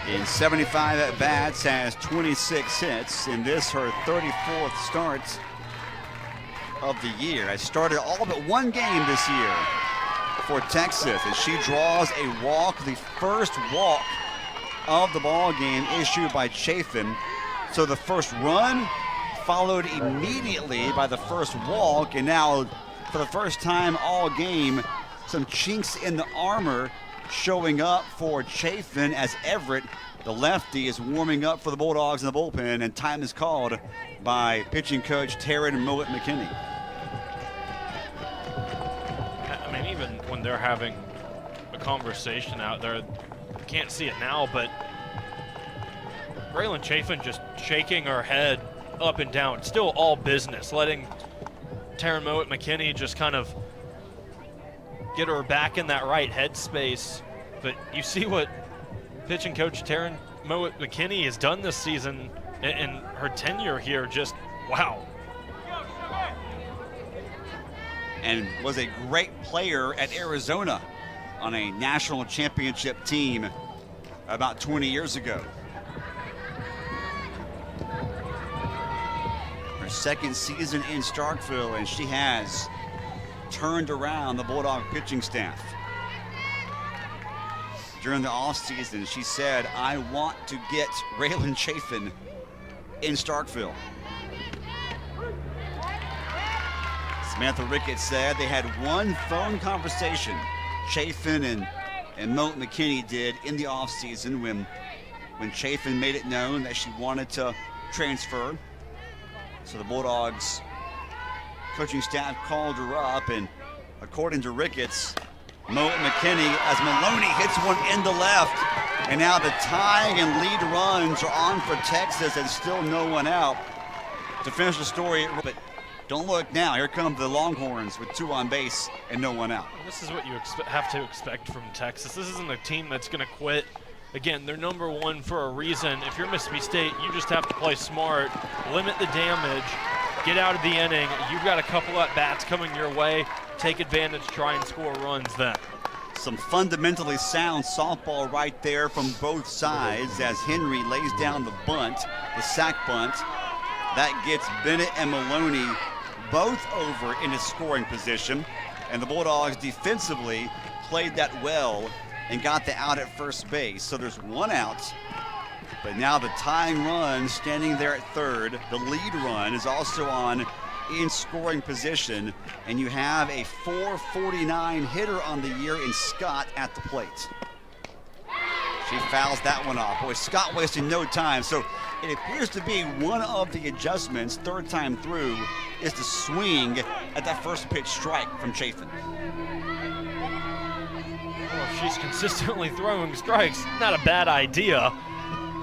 in 75 at-bats, has 26 hits. In this, her 34th start of the year. Has started all but one game this year for Texas, as she draws a walk, the first walk of the ball game issued by Chafin. So the first run followed immediately by the first walk, and now for the first time all game, some chinks in the armor showing up for Chafin, as Everett, the lefty, is warming up for the Bulldogs in the bullpen, and time is called by pitching coach Taryn Mowat McKinney. I mean, even when they're having a conversation out there, can't see it now, but Braylon Chafin just shaking her head up and down. Still all business, letting Taryn Mowat McKinney just kind of get her back in that right headspace. But you see what pitching coach Taryn Mowat McKinney has done this season in her tenure here. Just wow. And was a great player at Arizona on a national championship team about 20 years ago. Her second season in Starkville, and she has turned around the Bulldog pitching staff. During the offseason, she said, "I want to get Raylan Chafin in Starkville." Samantha Ricketts said they had one phone conversation, Chafin and Mowat McKinney did, in the offseason when Chafin made it known that she wanted to transfer. So the Bulldogs coaching staff called her up, and according to Ricketts, Mowat McKinney, as Maloney hits one in the left, and now the tying and lead runs are on for Texas, and still no one out to finish the story. But don't look now. Here come the Longhorns with two on base and no one out. This is what you have to expect from Texas. This isn't a team that's going to quit. Again, they're number one for a reason. If you're Mississippi State, you just have to play smart, limit the damage, get out of the inning. You've got a couple at bats coming your way. Take advantage, try and score runs then. Some fundamentally sound softball right there from both sides as Henry lays down the bunt, the sack bunt. That gets Bennett and Maloney both over in a scoring position, and the Bulldogs defensively played that well and got the out at first base. So there's one out, but now the tying run standing there at third. The lead run is also on in scoring position, and you have a .449 hitter on the year in Scott at the plate. She fouls that one off. Boy, Scott wasting no time. So it appears to be one of the adjustments, third time through, is to swing at that first pitch strike from Chafin. Well, if she's consistently throwing strikes, not a bad idea.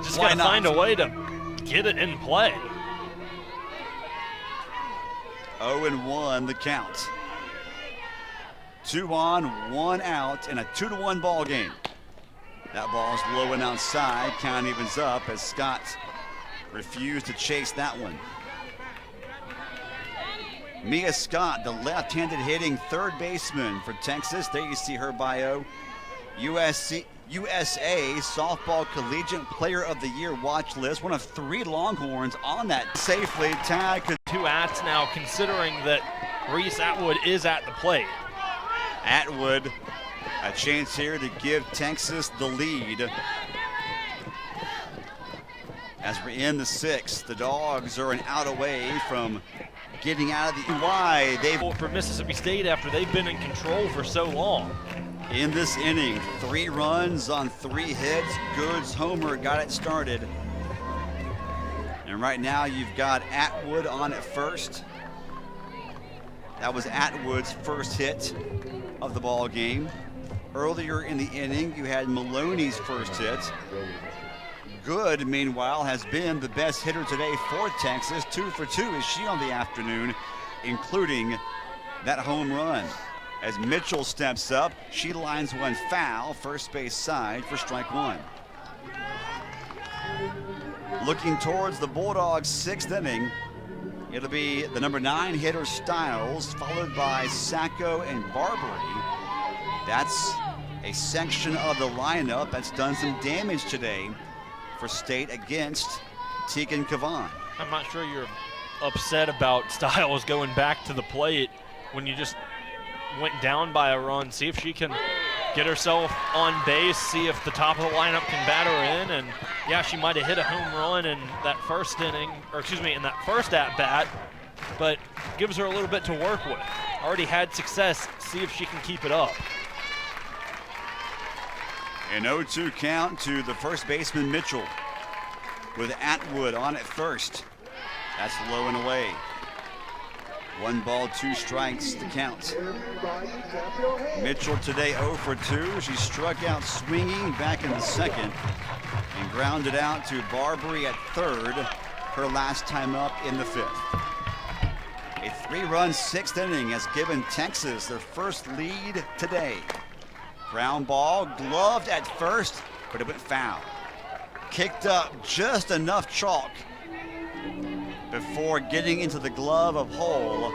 Just got to find a way to get it in play. 0-1 the count. 2 on, 1 out in a 2-1 ball game. That ball's low and outside. Count evens up as Scott refused to chase that one. Mia Scott, the left-handed hitting third baseman for Texas. There you see her bio. USA Softball Collegiate Player of the Year watch list. One of 3 Longhorns on that. Safely tagged. 2 outs now, considering that Reese Atwood is at the plate. Atwood, a chance here to give Texas the lead. As we're in the 6th, the Dogs are an out away from getting out of the Y. They've for Mississippi State after they've been in control for so long. In this inning, 3 runs on 3 hits. Goods homer got it started. And right now you've got Atwood on at first. That was Atwood's first hit of the ball game. Earlier in the inning, you had Maloney's first hit. Good, meanwhile, has been the best hitter today for Texas. 2 for 2 is she on the afternoon, including that home run. As Mitchell steps up, she lines one foul, first base side for strike 1. Looking towards the Bulldogs' 6th inning, it'll be the number 9 hitter Stiles, followed by Sacco and Barbary. That's a section of the lineup that's done some damage today for State against Tegan Kavan. I'm not sure you're upset about Styles going back to the plate when you just went down by a run. See if she can get herself on base, see if the top of the lineup can bat her in. And yeah, she might have hit a home run in that first inning, or excuse me, in that first at bat, but gives her a little bit to work with. Already had success, see if she can keep it up. An 0-2 count to the first baseman Mitchell with Atwood on at first. That's low and away. 1 ball, 2 strikes to count. Mitchell today 0 for 2. She struck out swinging back in the second and grounded out to Barbary at third, her last time up in the 5th. A 3-run 6th inning has given Texas their first lead today. Ground ball, gloved at first, but it went foul. Kicked up just enough chalk before getting into the glove of Hull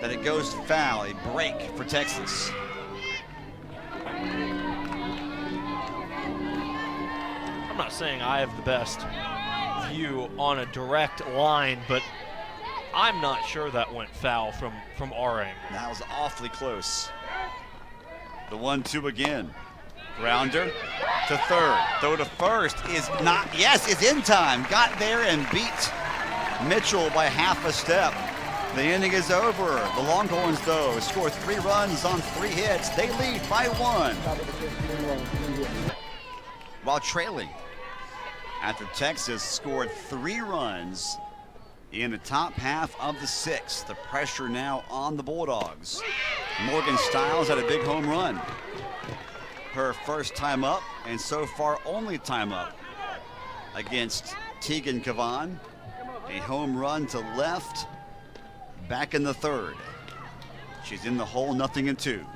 that it goes foul, a break for Texas. I'm not saying I have the best view on a direct line, but I'm not sure that went foul from our angle. That was awfully close. The 1-2 again. Grounder to third. Throw to first is not, yes, it's in time. Got there and beat Mitchell by half a step. The inning is over. The Longhorns, though, score 3 runs on 3 hits. They lead by 1. While trailing after Texas scored 3 runs in the top half of the 6th. The pressure now on the Bulldogs. Morgan Styles had a big home run. Her first time up, and so far only time up against Tegan Kavan. A home run to left, back in the 3rd. She's in the hole, 0-2.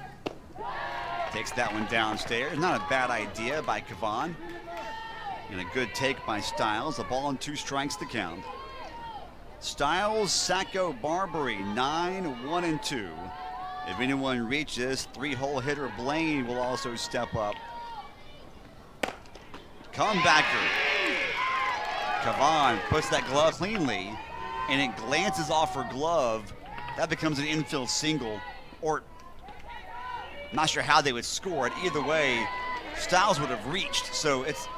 Takes that one downstairs. Not a bad idea by Kavan. And a good take by Styles. A ball and 2 strikes to count. Styles, Sacco, Barbary, 9-1-2. If anyone reaches, 3-hole hitter Blaine will also step up. Comebacker. Kavan puts that glove cleanly, and it glances off her glove. That becomes an infield single, or not sure how they would score it. Either way, Styles would have reached. So it's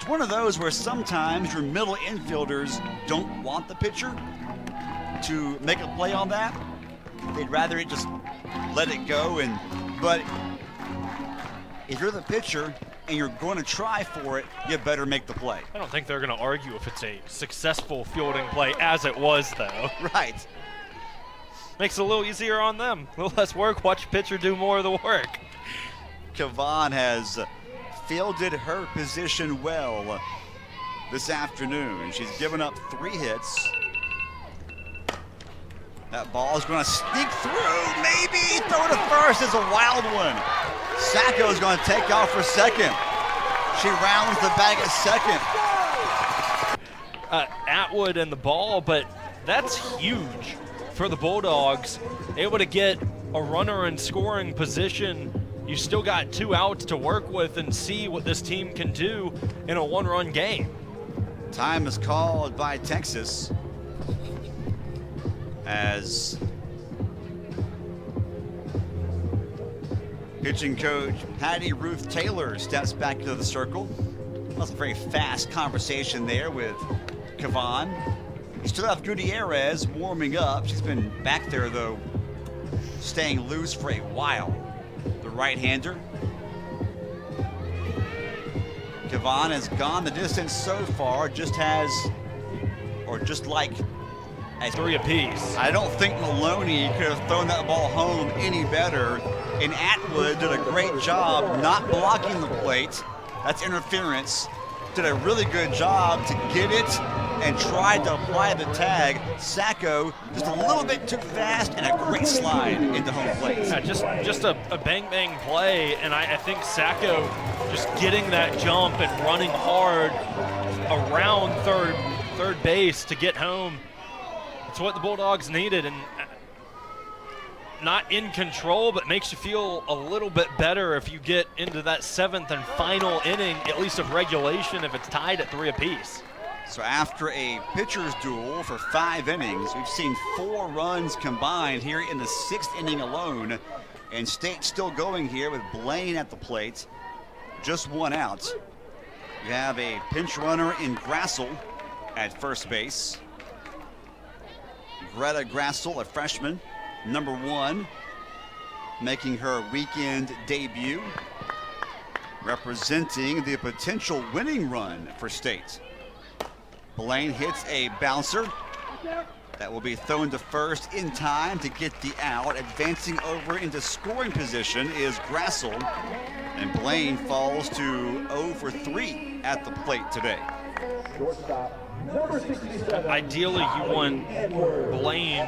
one of those where sometimes your middle infielders don't want the pitcher to make a play on that. They'd rather it just let it go. But if you're the pitcher and you're going to try for it, you better make the play. I don't think they're going to argue if it's a successful fielding play, as it was, though. Right. Makes it a little easier on them. A little less work, watch pitcher do more of the work. Kavan has fielded her position well this afternoon. She's given up 3 hits. That ball is going to sneak through, maybe. Throw to first is a wild one. Sacco is going to take off for second. She rounds the bag at second. Atwood and the ball, but that's huge for the Bulldogs. Able to get a runner in scoring position. You still got 2 outs to work with and see what this team can do in a 1-run game. Time is called by Texas as pitching coach Patty Ruth Taylor steps back to the circle. That was a very fast conversation there with Kavan. You still have Gutierrez warming up. She's been back there, though, staying loose for a while. The right-hander. Kavan has gone the distance so far, just like 3 apiece. I don't think Maloney could have thrown that ball home any better. And Atwood did a great job not blocking the plate. That's interference. Did a really good job to get it and tried to apply the tag. Sacco just a little bit too fast and a great slide into home plate. Yeah, just a bang-bang play, and I think Sacco just getting that jump and running hard around third base to get home. It's what the Bulldogs needed, and not in control, but makes you feel a little bit better if you get into that 7th and final inning, at least of regulation, if it's tied at 3 apiece. So after a pitcher's duel for 5 innings, we've seen 4 runs combined here in the 6th inning alone. And State still going here with Blaine at the plate. Just 1 out. You have a pinch runner in Grassel at first base. Greta Grassel, a freshman, number 1, making her weekend debut, representing the potential winning run for State. Blaine hits a bouncer that will be thrown to first in time to get the out. Advancing over into scoring position is Grassel, and Blaine falls to 0 for 3 at the plate today. Ideally, you want Blaine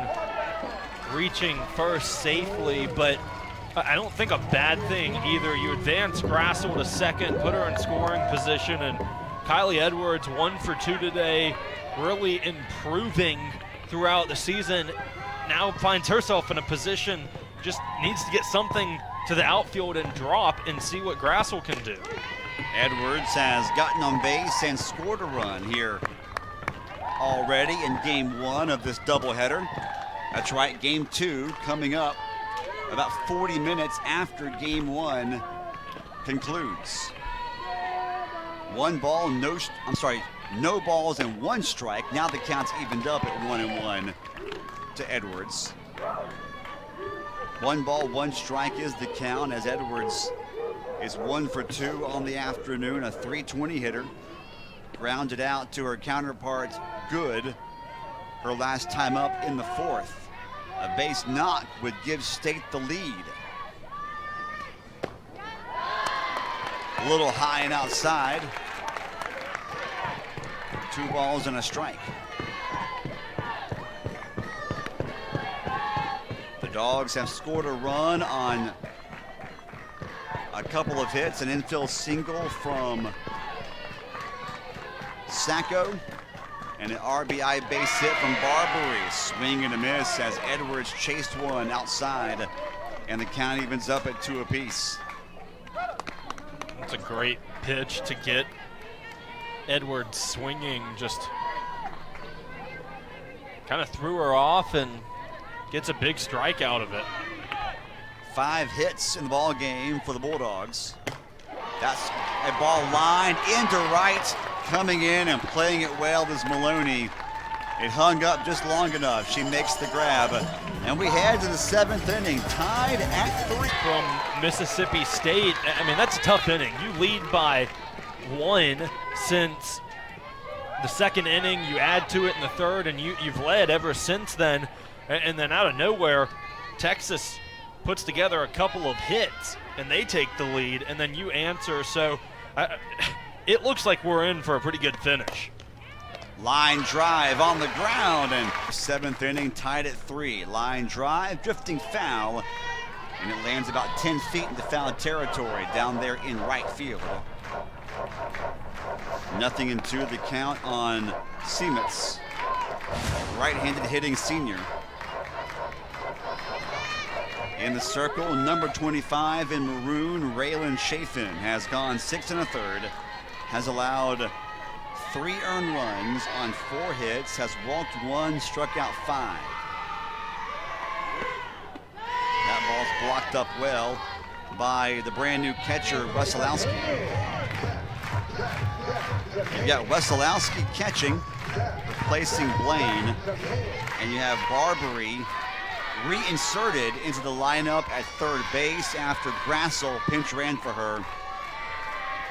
reaching first safely, but I don't think a bad thing either. You advance Grassel to second, put her in scoring position, and Kylie Edwards, 1 for 2 today, really improving throughout the season. Now finds herself in a position, just needs to get something to the outfield and drop and see what Grassel can do. Edwards has gotten on base and scored a run here already in game 1 of this doubleheader. That's right, game 2 coming up about 40 minutes after game 1 concludes. No balls and 1 strike. Now the count's evened up at 1-1 to Edwards. 1 ball, 1 strike is the count as Edwards is 1 for 2 on the afternoon, a .320 hitter. Grounded out to her counterpart, Good, her last time up in the 4th. A base knock would give State the lead. A little high and outside. 2 balls and a strike. The Dogs have scored a run on a couple of hits, an infield single from Sacco, and an RBI base hit from Barbary. Swing and a miss as Edwards chased one outside, and the count evens up at 2 apiece. It's a great pitch to get Edwards swinging, just kind of threw her off and gets a big strike out of it. 5 hits in the ball game for the Bulldogs. That's a ball lined into right. Coming in and playing it well is Maloney. It hung up just long enough. She makes the grab. And we head to the 7th inning, tied at 3. From Mississippi State, I mean, that's a tough inning. You lead by 1 since the 2nd inning. You add to it in the 3rd, and you've led ever since then. And then out of nowhere, Texas puts together a couple of hits, and they take the lead, and then you answer. So it looks like we're in for a pretty good finish. Line drive on the ground, and 7th inning tied at 3. Line drive, drifting foul, and it lands about 10 feet into foul territory down there in right field. 0-2 the count on Seamitz, right-handed hitting senior. In the circle, number 25 in maroon, Raylan Chafin has gone 6 1/3, has allowed 3 earned runs on 4 hits, has walked 1, struck out 5. That ball's blocked up well by the brand new catcher, Wesolowski. You've got Wesolowski catching, replacing Blaine, and you have Barbary reinserted into the lineup at 3rd base after Grassel pinch ran for her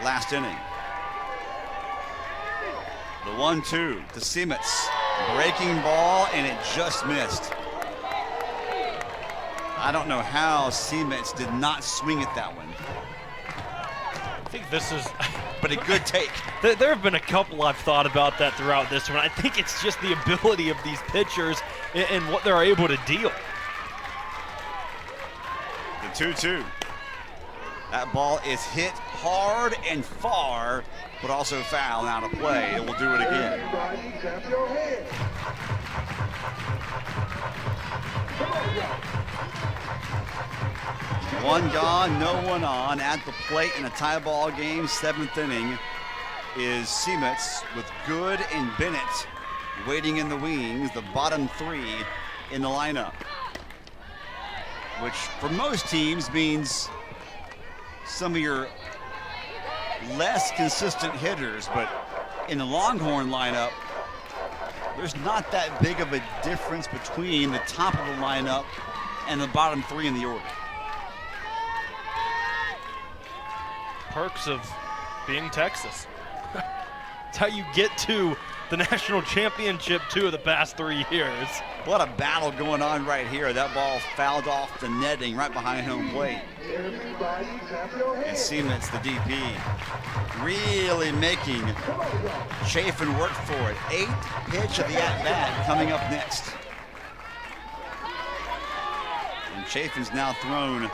last inning. The 1-2 to Seamitz. Breaking ball, and it just missed. I don't know how Seamitz did not swing at that one. I think this is... But a good take. There have been a couple I've thought about that throughout this one. I think it's just the ability of these pitchers and what they're able to deal. The 2-2. That ball is hit hard and far, but also foul and out of play. It will do it again. One gone, no one on. At the plate in a tie ball game, 7th inning, is Seamitz with Good and Bennett waiting in the wings, the bottom 3 in the lineup, which for most teams means some of your less consistent hitters, but in the Longhorn lineup, there's not that big of a difference between the top of the lineup and the bottom 3 in the order. Perks of being Texas. It's how you get to the national championship 2 of the past 3 years. What a battle going on right here. That ball fouled off the netting right behind home plate. And Seamitz, the DP, really making Chafin work for it. 8th pitch of the at-bat coming up next. And Chafin's now thrown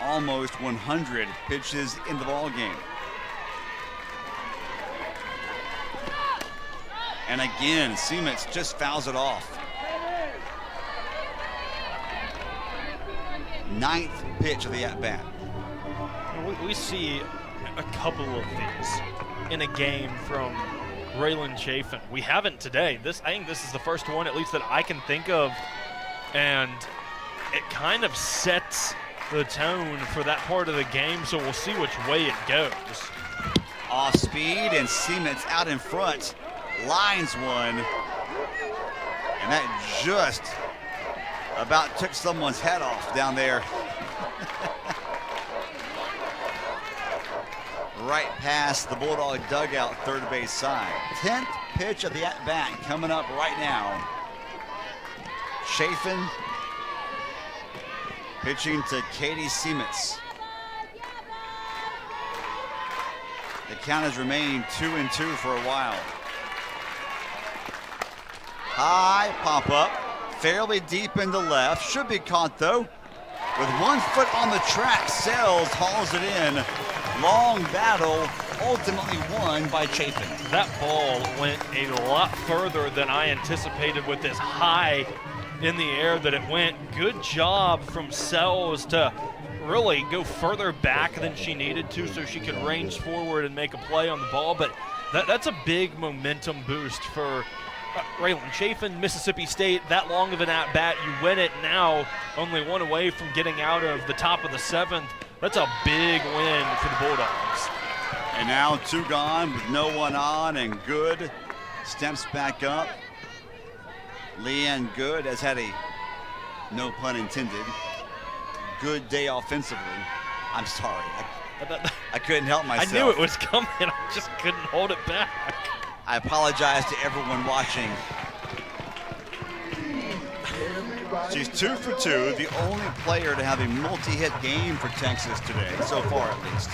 almost 100 pitches in the ball game. And again, Seamitz just fouls it off. 9th pitch of the at-bat. We see a couple of these in a game from Raylan Chafin. We haven't today. I think this is the first one, at least that I can think of, and it kind of sets the tone for that part of the game, so we'll see which way it goes. Off speed, and Seamitz out in front. Lines one, and that just about took someone's head off down there. Right past the Bulldog dugout, third base side. 10th pitch of the at-bat coming up right now. Chafin pitching to Katie Seamitz. The count has remained 2-2 for a while. High pop up, fairly deep into left. Should be caught though. With 1 foot on the track, Sells hauls it in. Long battle, ultimately won by Chafin. That ball went a lot further than I anticipated with this high in the air that it went. Good job from Sells to really go further back than she needed to so she could range forward and make a play on the ball. But that's a big momentum boost for Raylan Chafin, Mississippi State. That long of an at-bat, you win it now, only 1 away from getting out of the top of the 7th. That's a big win for the Bulldogs. And now 2 gone with no one on, and Good steps back up. Leanne Good has had a, no pun intended, good day offensively. I'm sorry, I couldn't help myself. I knew it was coming, I just couldn't hold it back. I apologize to everyone watching. She's 2 for 2, the only player to have a multi-hit game for Texas today, so far at least.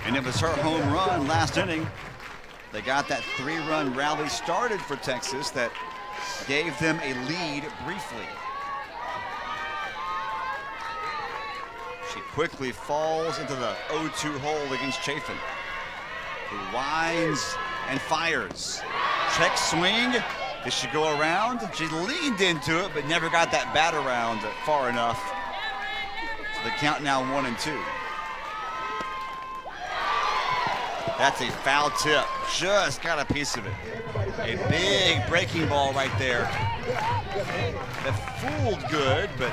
And it was her home run last inning. They got that 3-run rally started for Texas that gave them a lead briefly. She quickly falls into the 0-2 hole against Chafin, who winds and fires. Check swing. Does she go around? She leaned into it, but never got that bat around far enough. So the count now 1-2. That's a foul tip. Just got a piece of it. A big breaking ball right there. That fooled Good, but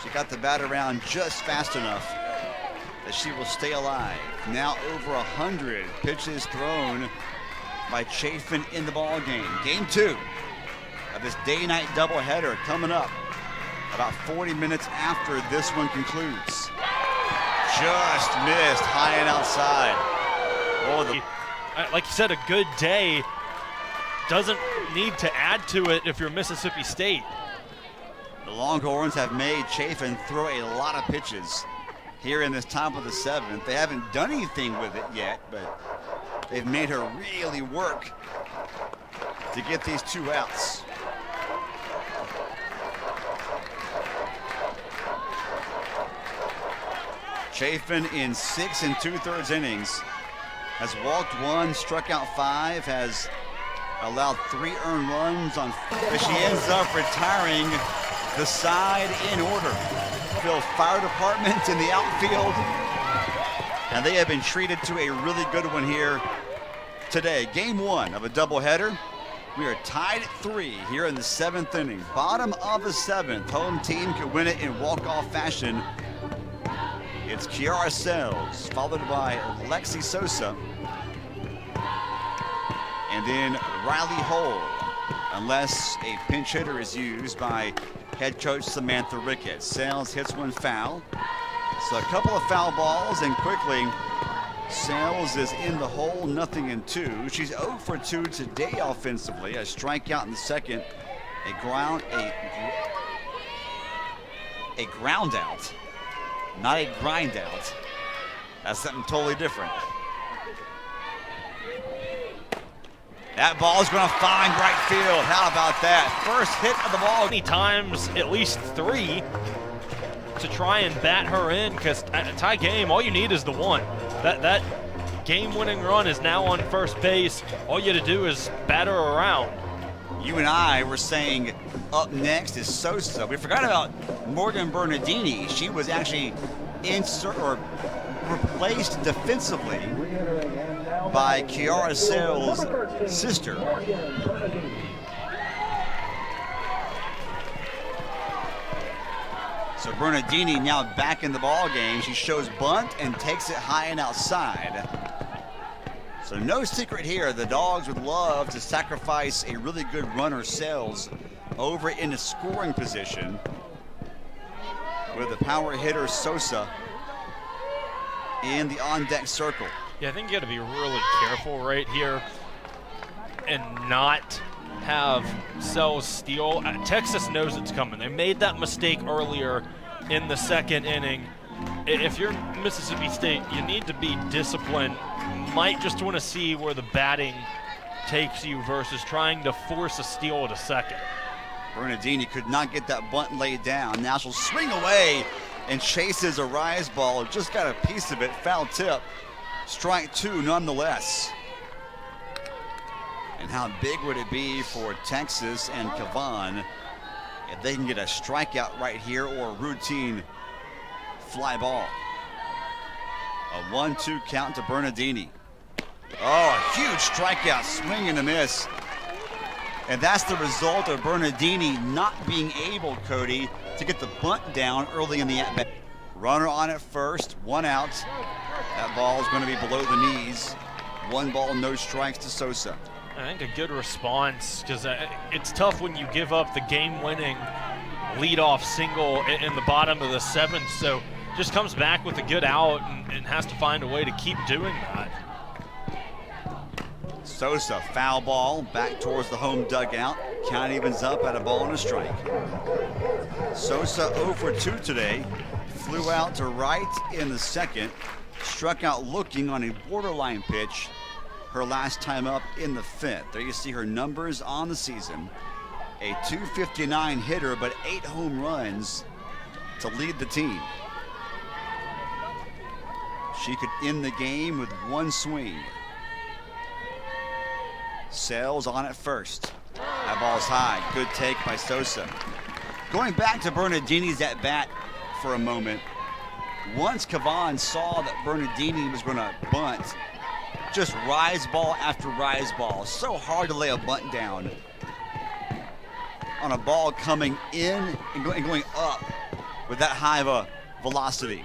she got the bat around just fast enough that she will stay alive. Now over 100 pitches thrown by Chafin in the ball game. Game 2 of this day-night doubleheader coming up about 40 minutes after this one concludes. Just missed high and outside. Oh, like you said, a good day doesn't need to add to it if you're Mississippi State. the Longhorns have made Chafin throw a lot of pitches here in this top of the 7th. They haven't done anything with it yet, but they've made her really work to get these 2 outs. Chafin in 6 2/3 innings has walked 1, struck out 5, has allowed 3 earned runs on, but she ends up retiring the side in order. Phil Fire Department in the outfield, and they have been treated to a really good one here today. Game 1 of a doubleheader. We are tied at 3 here in the 7th inning. Bottom of the 7th. Home team could win it in walk-off fashion. It's Kiara Sells, followed by Lexi Sosa, and then Riley Hull, unless a pinch hitter is used by head coach Samantha Ricketts. Sells hits one foul. So a couple of foul balls, and quickly Sells is in the hole, 0-2. She's 0 for 2 today offensively. A strikeout in the second, a ground out, not a grind out. That's something totally different. That ball is going to find right field. How about that? First hit of the ball. Many times, at least 3, to try and bat her in, because at a tie game, all you need is the one. That game-winning run is now on first base. All you have to do is bat her around. You and I were saying up next is Sosa. We forgot about Morgan Bernardini. She was actually replaced defensively by Kiara Sells' sister. So Bernardini now back in the ball game. She shows bunt and takes it high and outside. So no secret here. The Dogs would love to sacrifice a really good runner, Sells, over in a scoring position with the power hitter Sosa in the on-deck circle. Yeah, I think you got to be really careful right here and not have Sells steal. Texas knows it's coming. They made that mistake earlier in the 2nd inning. If you're Mississippi State, you need to be disciplined. You might just want to see where the batting takes you versus trying to force a steal at a second. Bernardini could not get that bunt laid down. Now she'll swing away and chases a rise ball. Just got a piece of it. Foul tip. Strike 2 nonetheless. And how big would it be for Texas and Kavan if they can get a strikeout right here or a routine fly ball. A 1-2 count to Bernardini. Oh, a huge strikeout, swing and a miss. And that's the result of Bernardini not being able, Cody, to get the bunt down early in the at-bat. Runner on at first, 1 out. That ball is going to be below the knees. 1 ball, no strikes to Sosa. I think a good response, because it's tough when you give up the game-winning leadoff single in the bottom of the 7th. So just comes back with a good out and has to find a way to keep doing that. Sosa, foul ball, back towards the home dugout. Count evens up at a ball and a strike. Sosa 0 for 2 today. Flew out to right in the 2nd. Struck out looking on a borderline pitch her last time up in the 5th. There you see her numbers on the season. A .259 hitter, but 8 home runs to lead the team. She could end the game with 1 swing. Sells on at first. That ball's high. Good take by Sosa. Going back to Bernardini's at bat for a moment. Once Kavan saw that Bernardini was going to bunt, just rise ball after rise ball. So hard to lay a bunt down on a ball coming in and going up with that high of a velocity.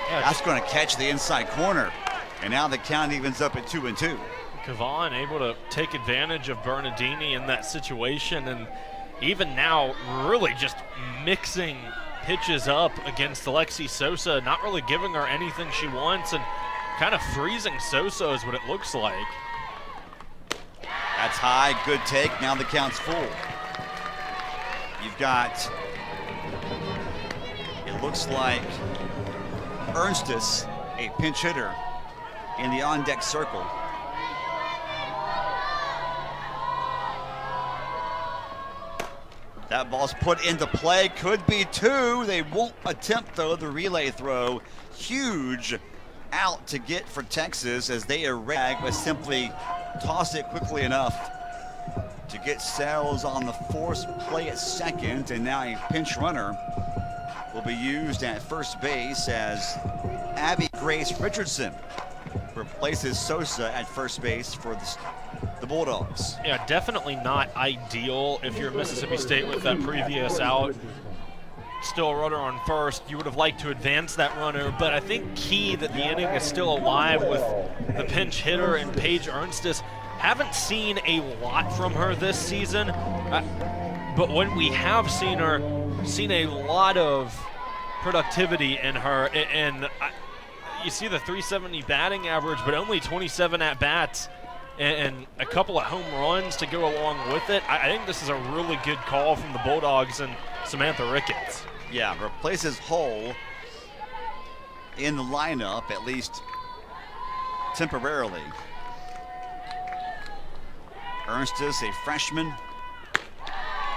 Yeah, that's going to catch the inside corner. And now the count evens up at 2-2. Kavan able to take advantage of Bernardini in that situation, and even now really just mixing pitches up against Alexi Sosa, not really giving her anything she wants and kind of freezing Sosa is what it looks like. That's high, good take. Now the count's full. You've got, it looks like Ernstis, a pinch hitter, in the on-deck circle. That ball's put into play, could be 2. They won't attempt, though, the relay throw. Huge out to get for Texas as they erect, but simply toss it quickly enough to get Sells on the force play at second, and now a pinch runner will be used at first base as Abby Grace Richardson replaces Sosa at first base for the Bulldogs. Yeah, definitely not ideal if you're Mississippi State with that previous out. Still a runner on first. You would have liked to advance that runner, but I think key that the inning is still alive with the pinch hitter and Paige Ernstis. Haven't seen a lot from her this season, but when we have seen her, seen a lot of productivity in her, and you see the 370 batting average, but only 27 at-bats and a couple of home runs to go along with it. I think this is a really good call from the Bulldogs and Samantha Ricketts. Yeah, replaces Hull in the lineup, at least temporarily. Ernstis, a freshman,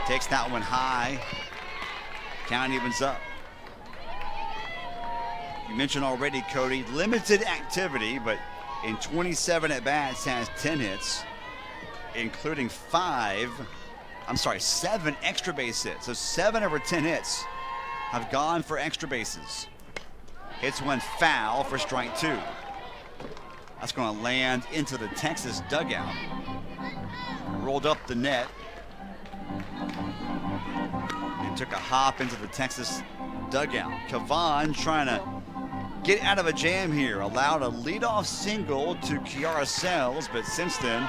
takes that one high. Count evens up. You mentioned already, Cody, limited activity, but in 27 at-bats has 10 hits, including 7 extra base hits. So 7 over 10 hits have gone for extra bases. Hits one foul for strike 2. That's going to land into the Texas dugout. Rolled up the net and took a hop into the Texas dugout. Kavan trying to get out of a jam here. Allowed a leadoff single to Kiara Sells, but since then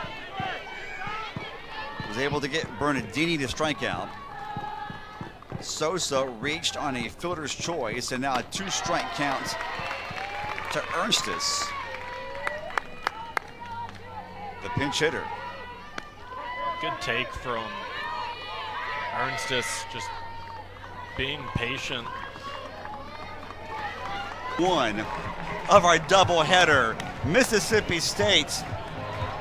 was able to get Bernardini to strike out. Sosa reached on a fielder's choice, and now a 2-strike count to Ernstis, the pinch hitter. Good take from Ernstis, just being patient. One of our doubleheader, Mississippi State.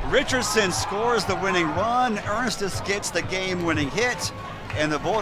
Richardson scores the winning run. Ernstis gets the game-winning hit, and the Bulldogs